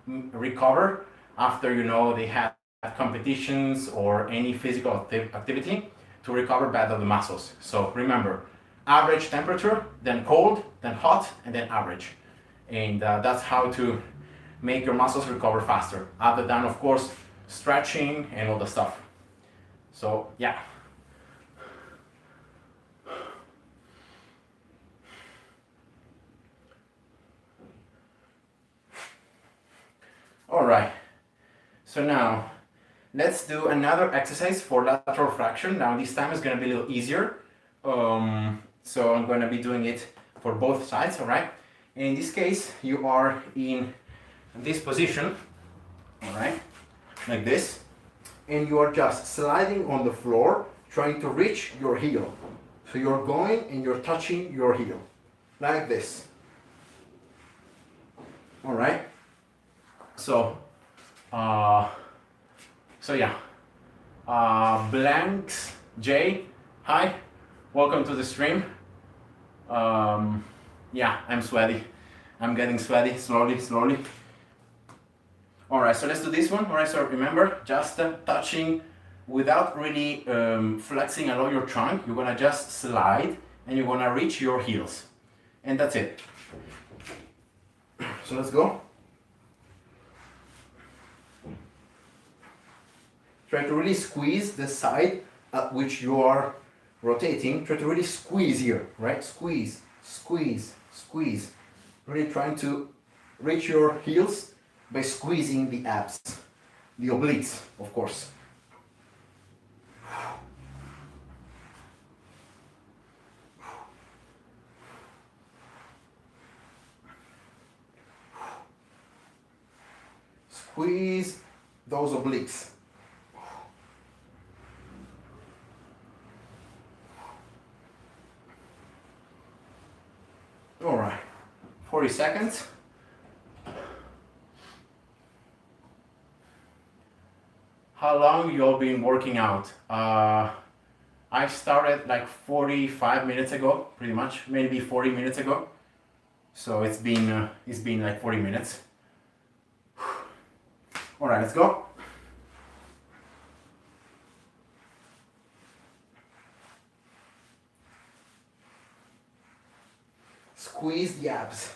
recover after, you know, they had competitions or any physical activity, to recover better the muscles. So remember, average temperature, then cold, then hot, and then average. And that's how to make your muscles recover faster, other than, of course, stretching and all the stuff. So yeah. All right, so now let's do another exercise for lateral flexion. Now this time is going to be a little easier. So I'm going to be doing it for both sides, all right? And in this case, you are in this position, all right, like this, and you are just sliding on the floor, trying to reach your heel. So you're going and you're touching your heel, like this. All right. So yeah. Blanks J, hi, welcome to the stream. Yeah, I'm sweaty. I'm getting sweaty slowly. All right, so let's do this one. All right, so remember, just touching without really flexing a lot your trunk. You're gonna just slide and you're gonna reach your heels, and that's it. So let's go. Try to really squeeze the side at which you are rotating. Try to really squeeze here, right? Squeeze. Really trying to reach your heels by squeezing the abs, the obliques, of course. Squeeze those obliques. All right, 40 seconds. How long you've been working out? I started like 45 minutes ago, pretty much, maybe 40 minutes ago. So it's been like 40 minutes. All right, let's go. Squeeze the abs.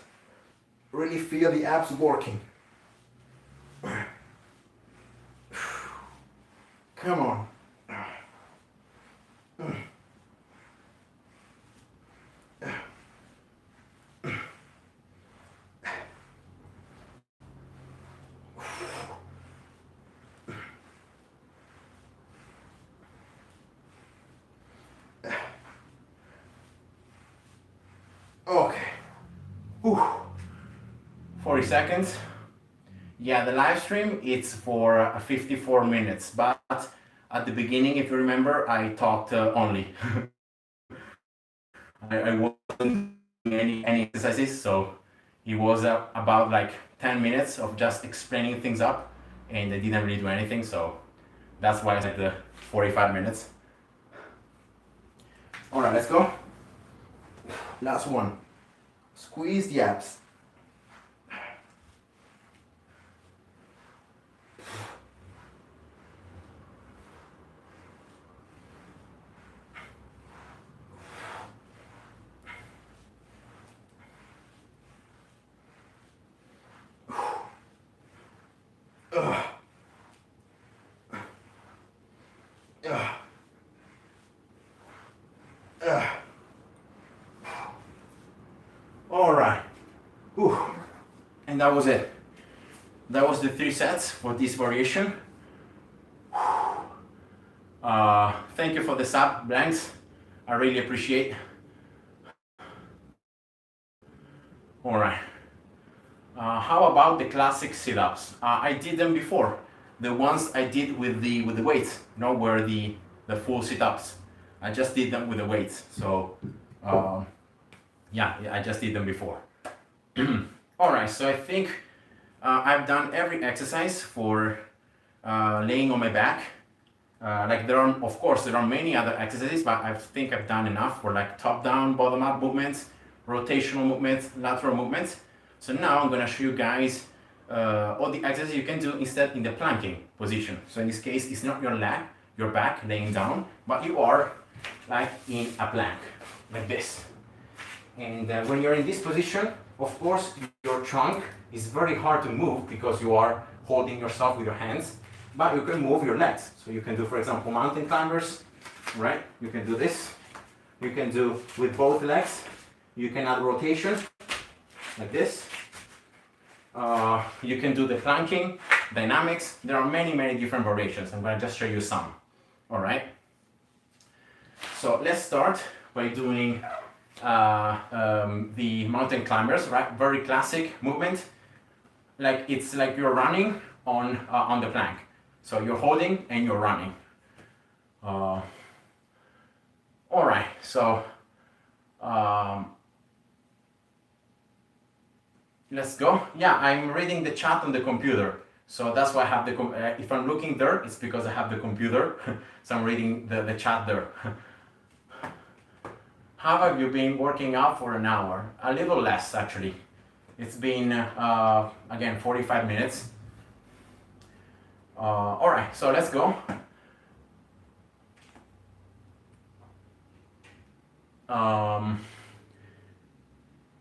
Really feel the abs working. Come on. Okay. 40 seconds. Yeah, the live stream, it's for 54 minutes, but at the beginning, if you remember, I talked only. I wasn't doing any exercises, so it was about like 10 minutes of just explaining things up, and they didn't really do anything, so that's why I said the 45 minutes. All right, let's go. Last one. Squeeze the abs. All right. Whew. And that was it. That was the 3 sets for this variation. Thank you for the sub blanks. I really appreciate. All right. How about the classic sit-ups? I did them before. The ones I did with the weights, you know, were the full sit-ups. I just did them with the weights. So yeah, I just did them before. All right. So I think I've done every exercise for laying on my back. Like there are, of course, there are many other exercises, but I think I've done enough for like top-down, bottom-up movements, rotational movements, lateral movements. So now I'm going to show you guys all the exercises you can do instead in the planking position. So in this case, it's not your back laying down, but you are like in a plank, like this. And when you're in this position, of course, your trunk is very hard to move because you are holding yourself with your hands, but you can move your legs. So you can do, for example, mountain climbers, right? You can do this. You can do with both legs. You can add rotation, like this. You can do the planking, dynamics. There are many, many different variations. I'm going to just show you some. All right. So let's start by doing the mountain climbers, right? Very classic movement. Like it's like you're running on the plank. So you're holding and you're running. All right. So let's go. Yeah, I'm reading the chat on the computer. So that's why I have the, if I'm looking there, it's because I have the computer. So I'm reading the chat there. How have you been working out for an hour? A little less, actually. It's been, again, 45 minutes. All right, so let's go.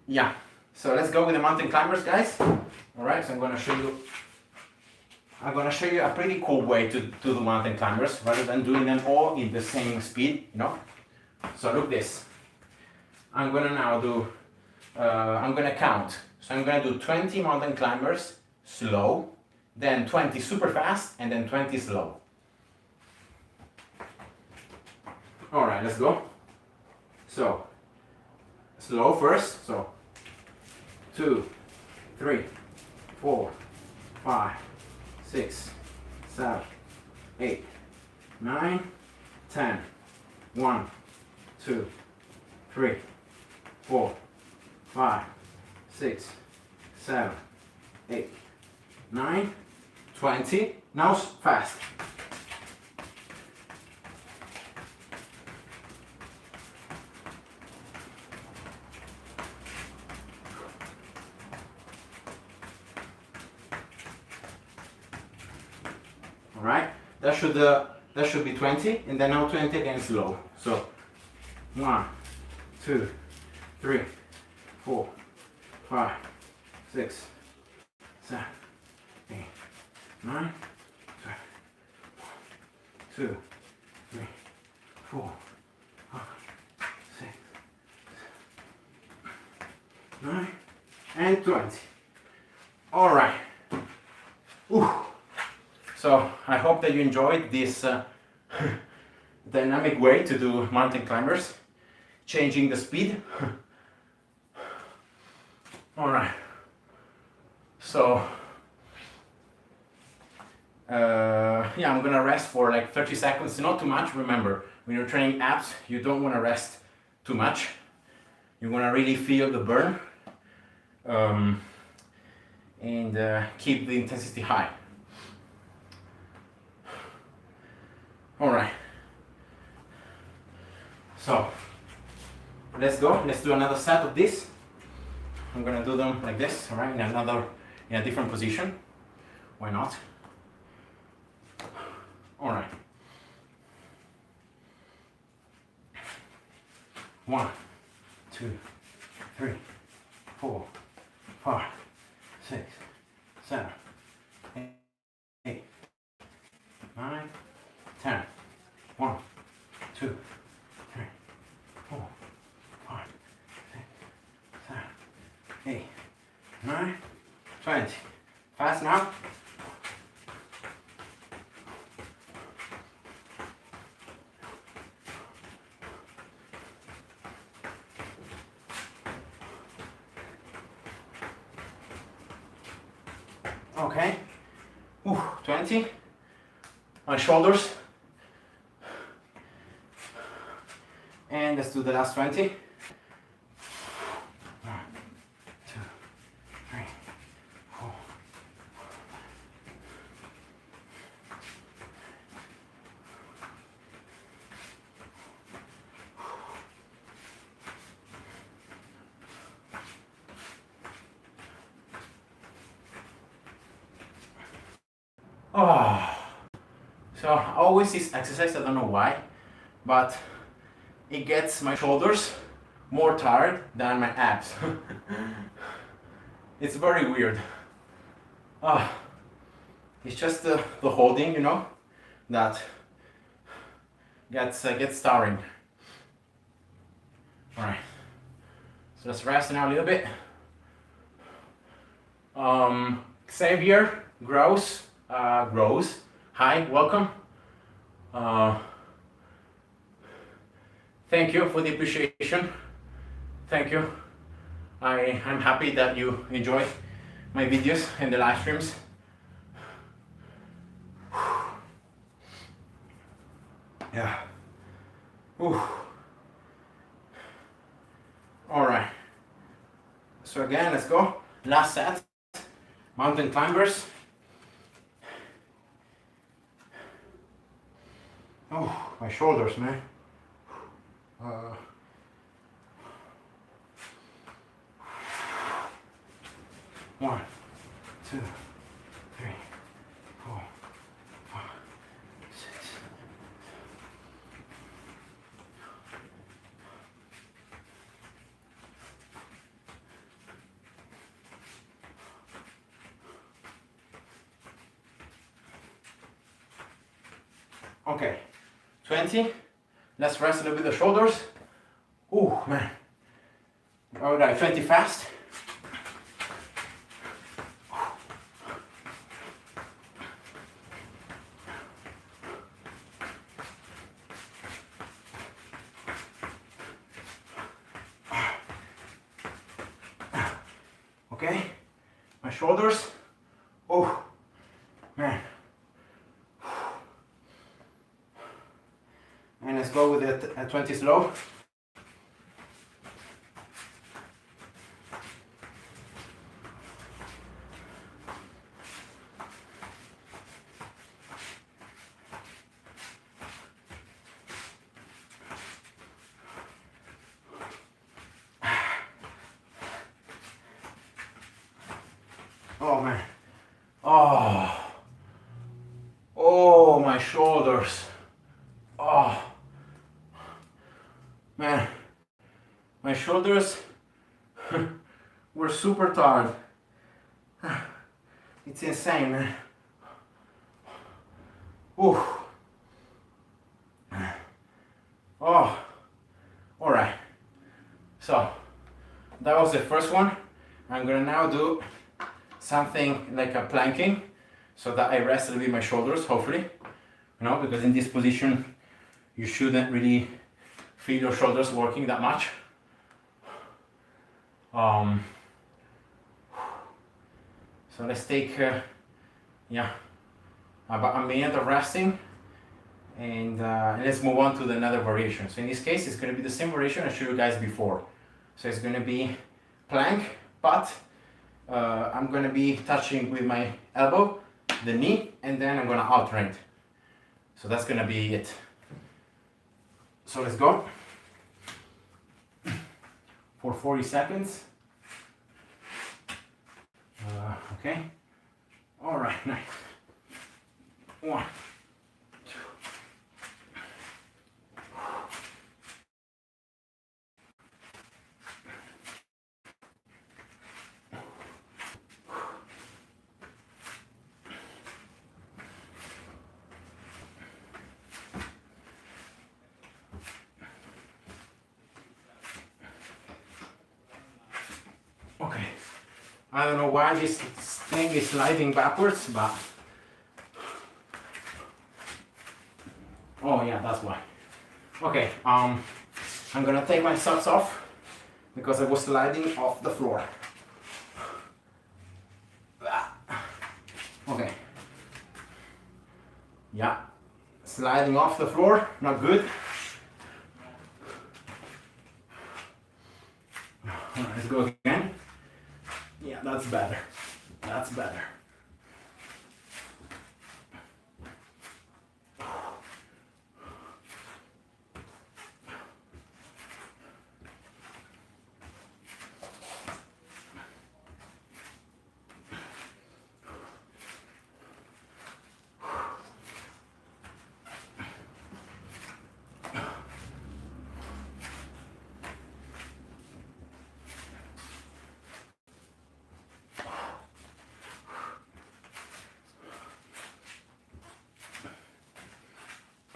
Yeah. So let's go with the mountain climbers, guys. All right, so I'm gonna show you a pretty cool way to do mountain climbers rather than doing them all in the same speed, you know. So look this. I'm gonna now do, I'm gonna count. So I'm gonna do 20 mountain climbers slow, then 20 super fast, and then 20 slow. All right, let's go. So slow first, so 2, 3, 4, 5, 6, 7, 8, 9, 10. 1, 2, 3, 4, 5, 6, 7, 8, 9, 20. Now fast. All right, that should be 20, and then now 20 again slow. So 1, 2, 3, 4, 5, 6, 7, 8, 9, 2, 3, 4, 5, 6, 9, and 20. All right. Ooh. So I hope that you enjoyed this dynamic way to do mountain climbers, changing the speed. All right. So yeah, I'm gonna rest for like 30 seconds, not too much. Remember, when you're training abs, you don't want to rest too much. You want to really feel the burn. um, and keep the intensity high. All right. So let's go. Let's do another set of this. I'm gonna do them like this, all right, in a different position. Why not? All right. 1, 2, 3, 4, 5, 6, 7, 8, 9, 10. 1, 2, 3, 4, 5, 6, 7, 8, 9, 20. Fast now. Okay. 20. On shoulders. And let's do the last 20. 1, 2, 3, 4. Oh. So always this exercise, I don't know why, but it gets my shoulders more tired than my abs. It's very weird. It's just the holding, you know, that gets tiring. All right, so let's rest now a little bit. Xavier Gross. Hi, welcome. Thank you for the appreciation. Thank you. I'm happy that you enjoy my videos and the live streams. Yeah. All right. So again, let's go. Last set. Mountain climbers. Oh, my shoulders, man. 1, 2, 3, 4, 5, 6. Okay, 20. Let's rest a little bit the shoulders. Oh man. All right, 20 fast. Okay, my shoulders. Oh man. And let's go with it at 20 slow. Oh man. Oh, my shoulders. Oh man, my shoulders were super tired. It's insane, man. Ooh. Oh, all right. So that was the first one. I'm gonna now do something like a planking so that I rest a little bit my shoulders, hopefully. You know, because in this position you shouldn't really feel your shoulders working that much. So let's take about a minute of resting, and let's move on to another variation. So in this case, it's going to be the same variation I showed you guys before. So it's going to be plank, but I'm gonna be touching with my elbow, the knee, and then I'm gonna alternate. So that's gonna be it. So let's go for 40 seconds. Okay. All right, nice. 1, 2. Okay. I don't know why this thing is sliding backwards, but oh yeah, that's why. Okay, I'm gonna take my socks off because I was sliding off the floor. Okay. Yeah, sliding off the floor, not good. Let's go again. Yeah, that's better. That's better.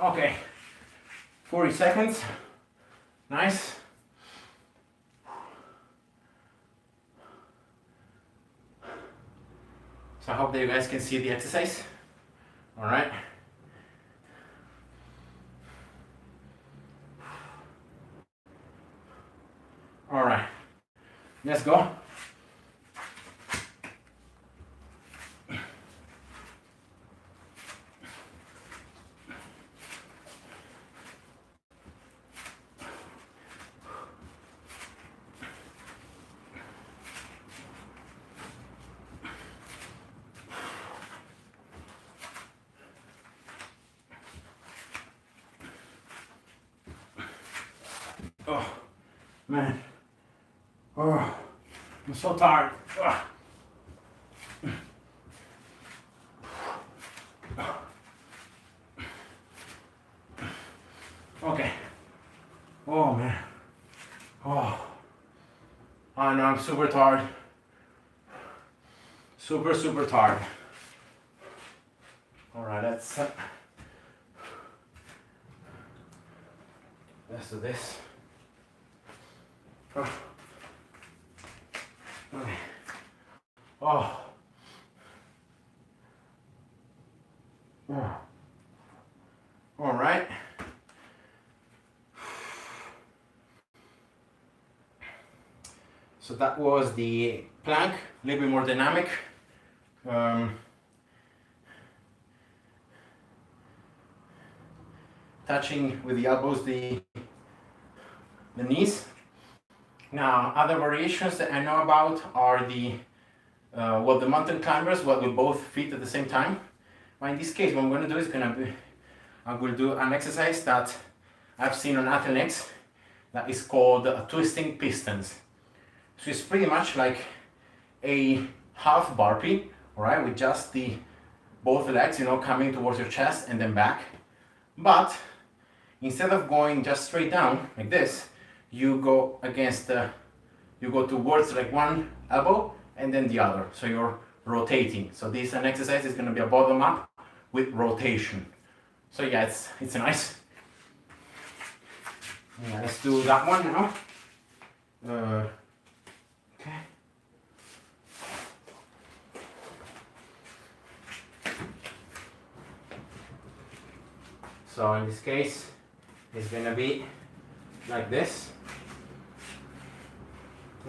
Okay, 40 seconds. Nice. So I hope that you guys can see the exercise. All right. All right. Let's go. Oh, man. Oh, I'm so tired. Ugh. Okay. Oh, man. Oh. I know, I'm super tired. Super tired. All right, let's do this. Oh. Okay. Oh. Oh. All right. So that was the plank, a little bit more dynamic. Touching with the elbows the knees. Now, other variations that I know about are the the mountain climbers, what with both feet at the same time. But in this case, what I'm going to do is I will do an exercise that I've seen on athletics that is called twisting pistons. So it's pretty much like a half burpee, all right, with just the both legs, coming towards your chest and then back. But instead of going just straight down like this, you go you go towards like one elbow and then the other. So you're rotating. So this is an exercise is going to be a bottom up with rotation. So yeah, it's nice. Yeah, let's do that one now. Okay. So in this case, it's going to be like this.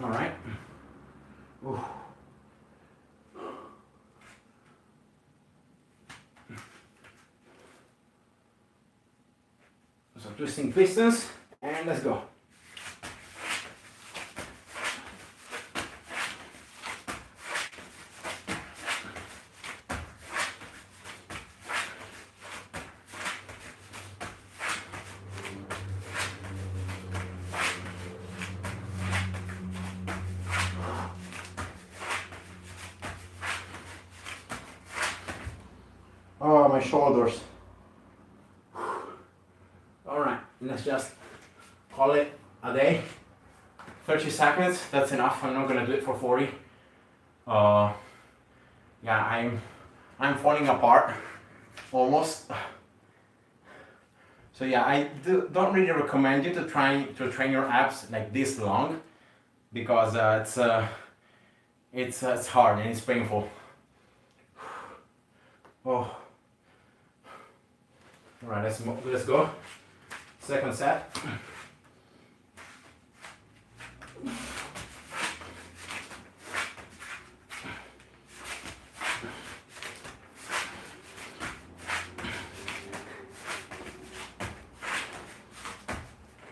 All right. Ooh. So twisting pistons, and let's go. Oh, my shoulders. All right, let's just call it a day. 30 seconds, that's enough. I'm not gonna do it for 40. Yeah, I'm falling apart almost. So yeah, I don't really recommend you to train your abs like this long, because it's hard and it's painful. Oh. All right, let's go. Second set.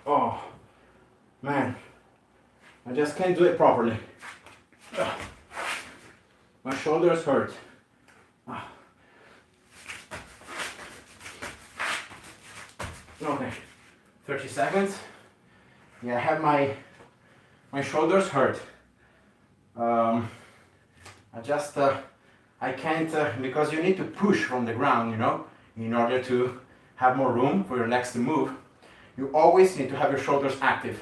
Oh, man, I just can't do it properly. My shoulders hurt. Okay, 30 seconds. Yeah, I have my shoulders hurt. I can't, because you need to push from the ground, you know, in order to have more room for your legs to move. You always need to have your shoulders active.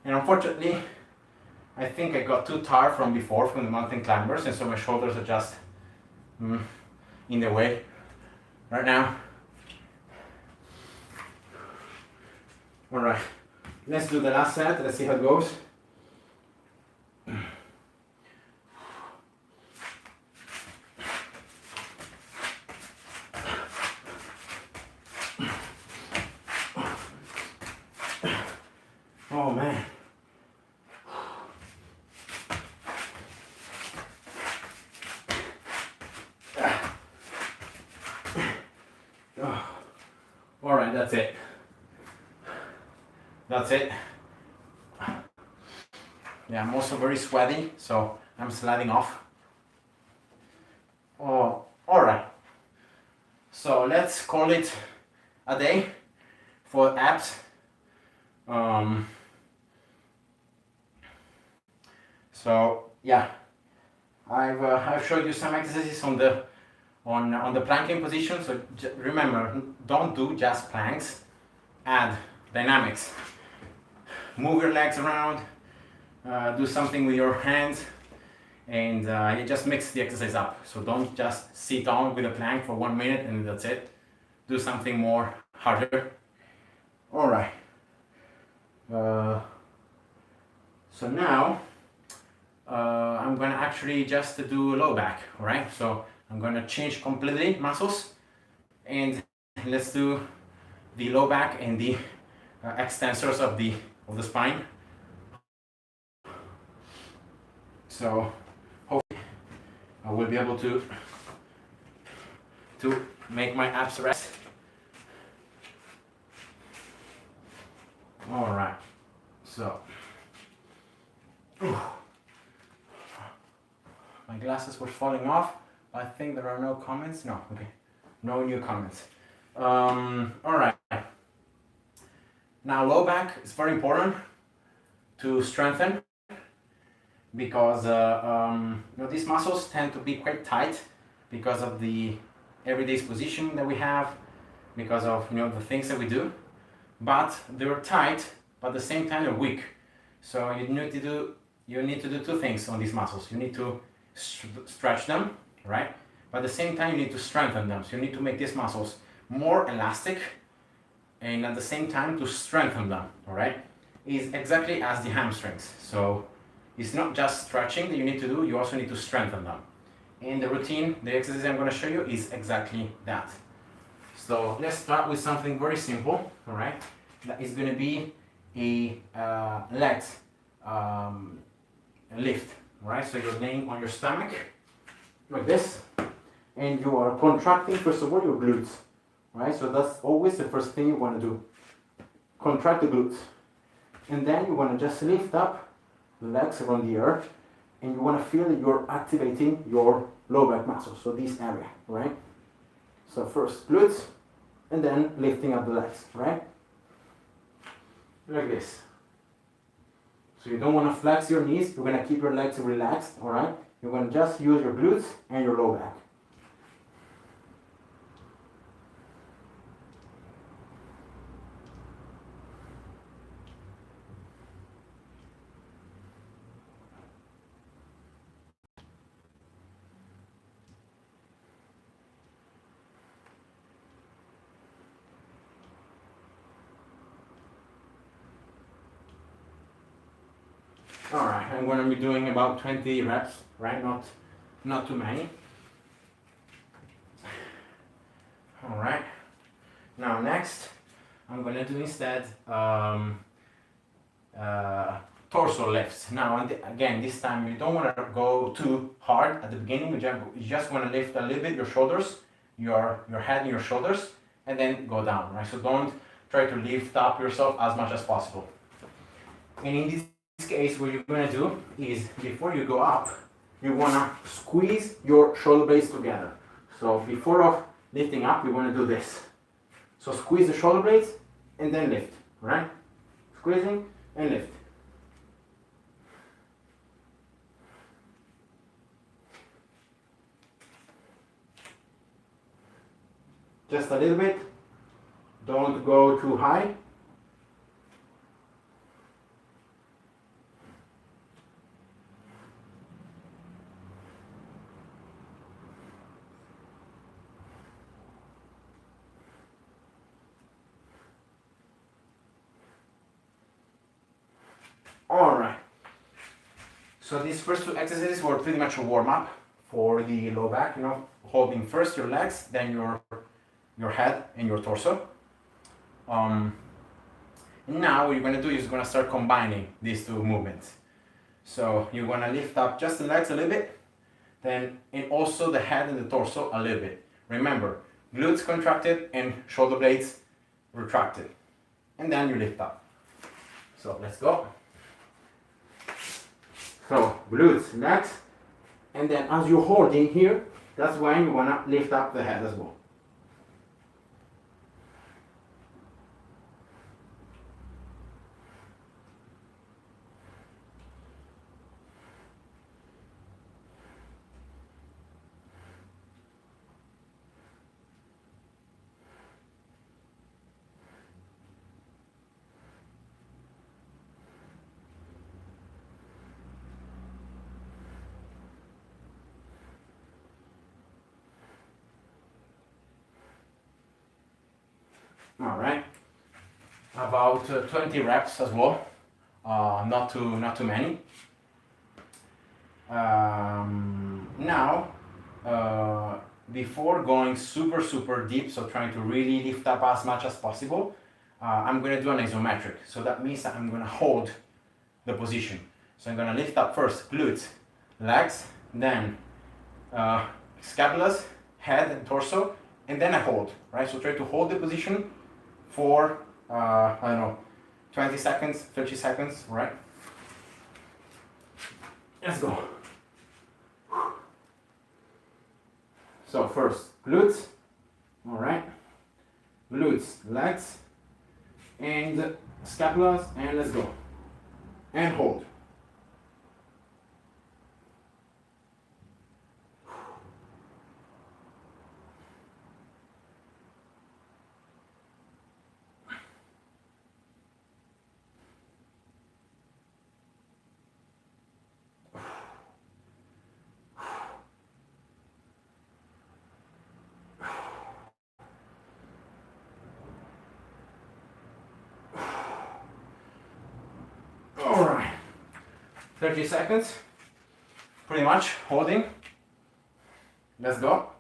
And unfortunately, I think I got too tired from before, from the mountain climbers, and so my shoulders are just in the way right now. All right, let's do the last set. Let's see how it goes. Oh man. All right, that's it. That's it. Yeah, I'm also very sweaty, so I'm sliding off. Oh, all right. So let's call it a day for abs. So yeah, I've showed you some exercises on the planking position. So remember, don't do just planks. Add dynamics. Move your legs around. Do something with your hands, and you just mix the exercise up. So don't just sit down with a plank for 1 minute and that's it. Do something more harder. All right. So now I'm gonna actually just do low back. All right. So I'm gonna change completely muscles, and let's do the low back and the extensors of the spine. So hopefully I will be able to make my abs rest. All right. So my glasses were falling off. I think there are no comments. No. Okay. No new comments. All right. Now low back is very important to strengthen, because these muscles tend to be quite tight because of the everyday position that we have, because of the things that we do. But they're tight, but at the same time they're weak. So you need to do two things on these muscles. You need to stretch them, right? But at the same time you need to strengthen them. So you need to make these muscles more elastic, and at the same time to strengthen them. All right, is exactly as the hamstrings. So it's not just stretching that you need to do, you also need to strengthen them. And the routine, the exercise I'm going to show you is exactly that. So let's start with something very simple, all right? That is going to be a legs lift, all right? So you're laying on your stomach like this, and you are contracting, first of all, your glutes, right? So that's always the first thing you want to do. Contract the glutes. And then you want to just lift up the legs around the earth, and you want to feel that you're activating your low back muscles, so this area, right? So first glutes, and then lifting up the legs, right? Like this. So you don't want to flex your knees, you're going to keep your legs relaxed, all right? You're going to just use your glutes and your low back. All right, I'm going to be doing about 20 reps, right? Not too many. All right. Now next, I'm going to do instead torso lifts. Now again, this time you don't want to go too hard at the beginning. You just want to lift a little bit your shoulders, your head and your shoulders, and then go down, right? So don't try to lift up yourself as much as possible. And in this case, what you're going to do is before you go up, you want to squeeze your shoulder blades together. So before of lifting up, you want to do this. So squeeze the shoulder blades and then lift, right? Squeezing and lift. Just a little bit. Don't go too high. All right. So these first two exercises were pretty much a warm-up for the low back, holding first your legs, then your head and your torso. Now what you're going to do is you're going to start combining these two movements. So you're going to lift up just the legs a little bit, and also the head and the torso a little bit. Remember, glutes contracted and shoulder blades retracted. And then you lift up. So let's go. So glutes, legs, and then as you're holding here, that's when you want to lift up the head as well. All right, about 20 reps as well, not too many. Now, before going super deep, so trying to really lift up as much as possible, I'm going to do an isometric. So that means that I'm going to hold the position. So I'm going to lift up first glutes, legs, then scapulas, head and torso, and then I hold, right? So try to hold the position for, 20 seconds, 30 seconds, right? Let's go. So first, glutes, all right? Glutes, legs, and scapulas, and let's go. And hold. All right, 30 seconds, pretty much holding. Let's go.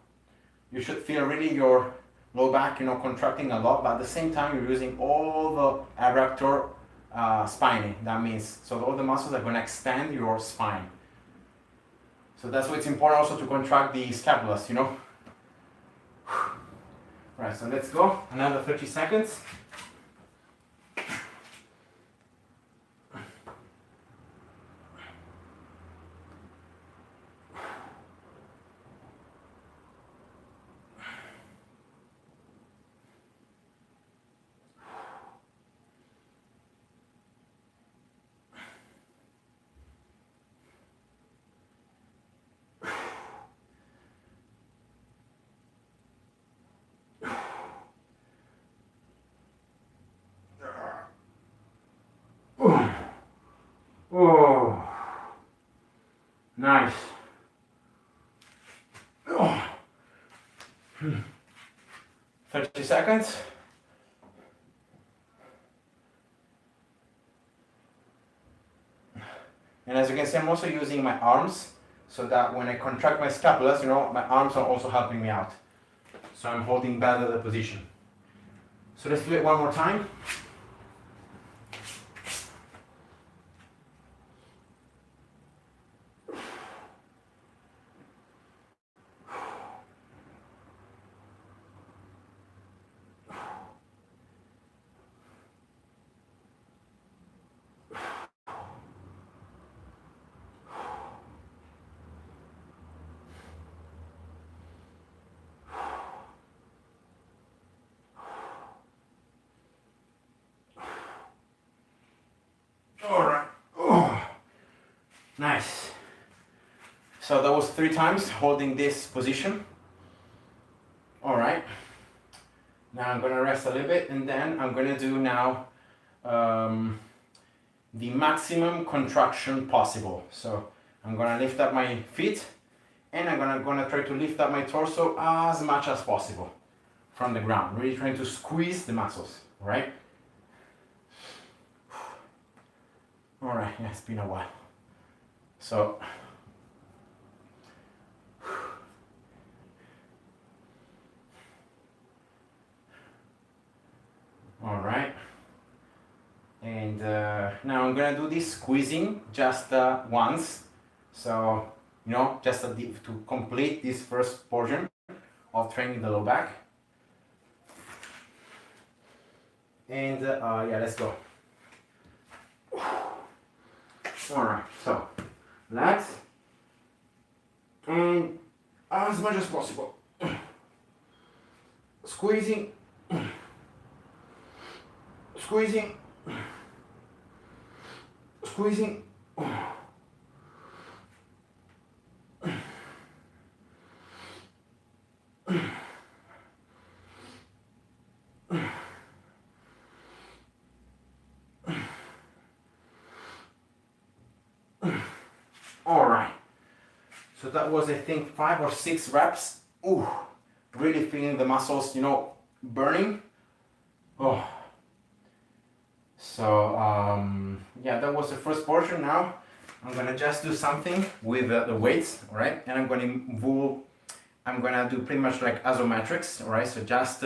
You should feel really your low back, contracting a lot, but at the same time, you're using all the abductor spine. That means, so all the muscles are going to extend your spine. So that's why it's important also to contract the scapulas, Right, so let's go. Another 30 seconds. Oh, nice. Oh. 30 seconds. And as you can see, I'm also using my arms so that when I contract my scapulas, you know, my arms are also helping me out. So I'm holding better the position. So let's do it one more time. All right. Oh, nice. So that was 3 times holding this position. All right. Now I'm gonna rest a little bit, and then I'm gonna do now the maximum contraction possible. So I'm gonna lift up my feet, and I'm gonna try to lift up my torso as much as possible from the ground. Really trying to squeeze the muscles, right? All right, yeah, it's been a while. So, all right. And now I'm gonna do this squeezing just once. So, you know, just to complete this first portion of training the low back. And yeah, let's go. Alright, so legs and as much as possible. Squeezing, squeezing, squeezing. All right, so that was, I think, 5 or 6 reps. Ooh, really feeling the muscles, you know, burning. Oh, so yeah, that was the first portion. Now I'm gonna just do something with the weights, all right? And I'm gonna do pretty much like isometrics, all right? So just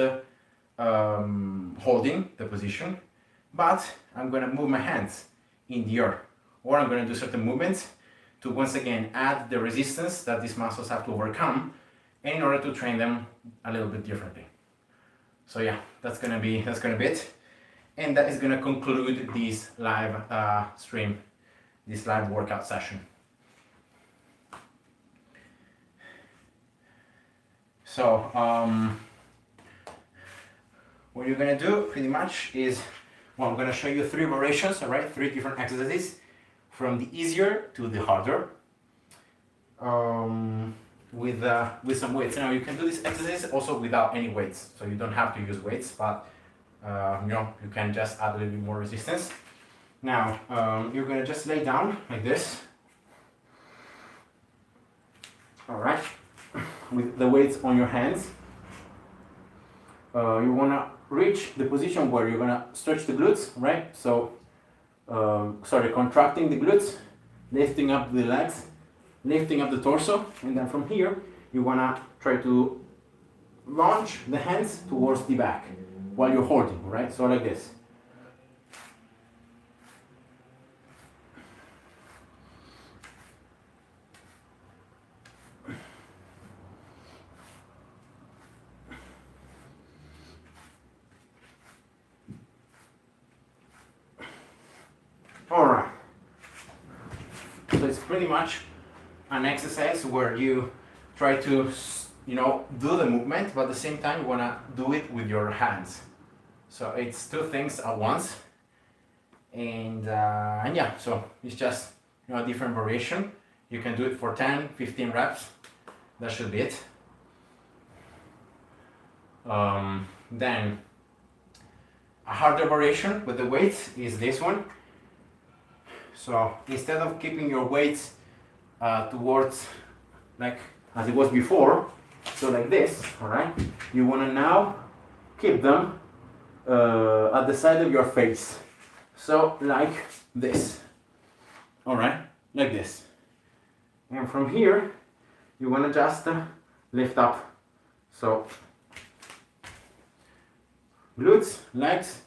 holding the position, but I'm gonna move my hands in the air, or I'm gonna do certain movements to once again add the resistance that these muscles have to overcome, and in order to train them a little bit differently. So yeah, that's gonna be it, and that is gonna conclude this live stream, this live workout session. So what you're gonna do pretty much is, well, I'm gonna show you 3 variations, all right, 3 different exercises, from the easier to the harder, with some weights. Now you can do this exercise also without any weights, so you don't have to use weights, but you know, you can just add a little bit more resistance. Now you're gonna just lay down like this, all right, with the weights on your hands. You wanna reach the position where you're gonna stretch the glutes, right? So contracting the glutes, lifting up the legs, lifting up the torso, and then from here you wanna try to launch the hands towards the back while you're holding, right? So like this. Alright, so it's pretty much an exercise where you try to, you know, do the movement, but at the same time you want to do it with your hands. So it's 2 things at once, and yeah, so it's just, you know, a different variation. You can do it for 10, 15 reps, that should be it. Then a harder variation with the weights is this one. So instead of keeping your weights towards, like as it was before, so like this, all right, you want to now keep them at the side of your face, so like this, all right. like this. And from here, you want to just lift up. So glutes, legs,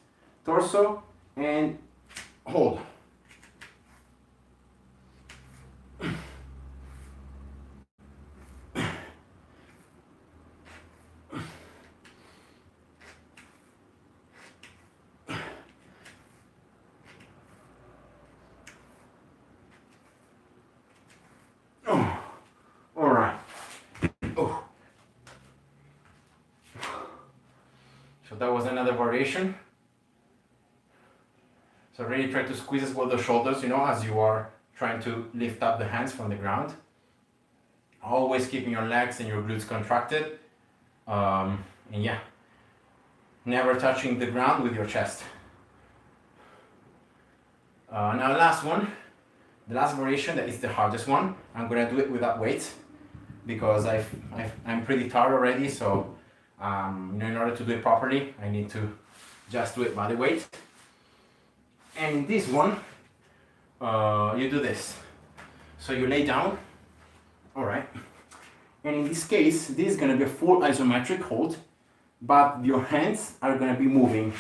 torso, and hold. Oh, all right. Oh. So that was another variation. So really try to squeeze as well the shoulders, you know, as you are trying to lift up the hands from the ground. Always keeping your legs and your glutes contracted. And yeah, never touching the ground with your chest. Now last one, the last variation, that is the hardest one. I'm gonna do it without weights because I'm pretty tired already. So you know, in order to do it properly, I need to just do it by the weight. And in this one, you do this. So you lay down, all right. And in this case, this is gonna be a full isometric hold, but your hands are gonna be moving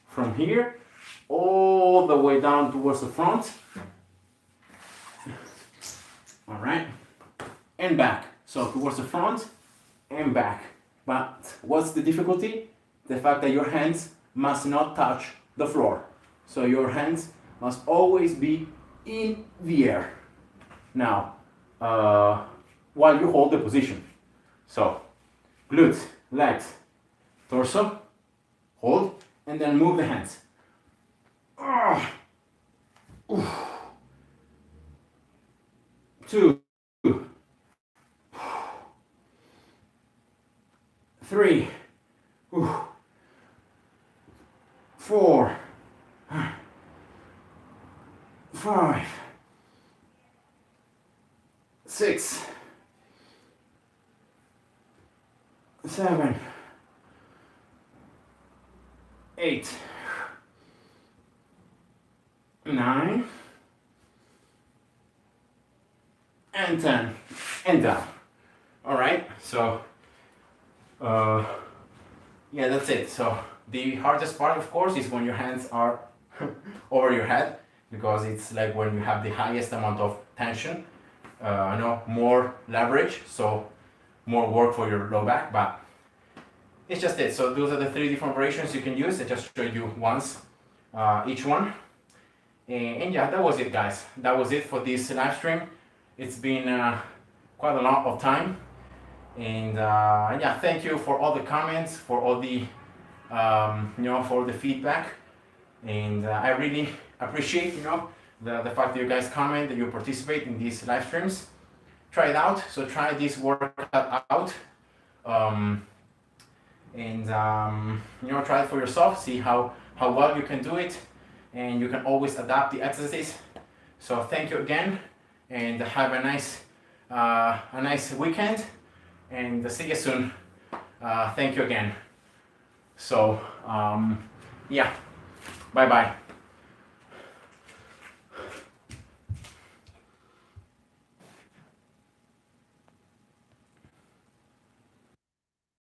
from here all the way down towards the front. All right, and back. So towards the front and back. But what's the difficulty? The fact that your hands must not touch the floor. So your hands must always be in the air. Now, while you hold the position. So, glutes, legs, torso, hold, and then move the hands. 2, 3, 4, 5, 6, 7, 8, 9, and 10, and down. All right, so yeah, that's it. So the hardest part, of course, is when your hands are over your head, because it's like when you have the highest amount of tension, more leverage, so more work for your low back, but it's just it. So those are the 3 different variations you can use. I just showed you once each one. And yeah, that was it, guys. That was it for this live stream. It's been quite a lot of time. And yeah, thank you for all the comments, for all the, for the feedback. And I really appreciate, the fact that you guys comment, that you participate in these live streams. Try it out. So try this workout out. Try it for yourself. See how well you can do it. And you can always adapt the exercises. So thank you again. And have a nice weekend. And see you soon. Thank you again. So, yeah. Bye-bye.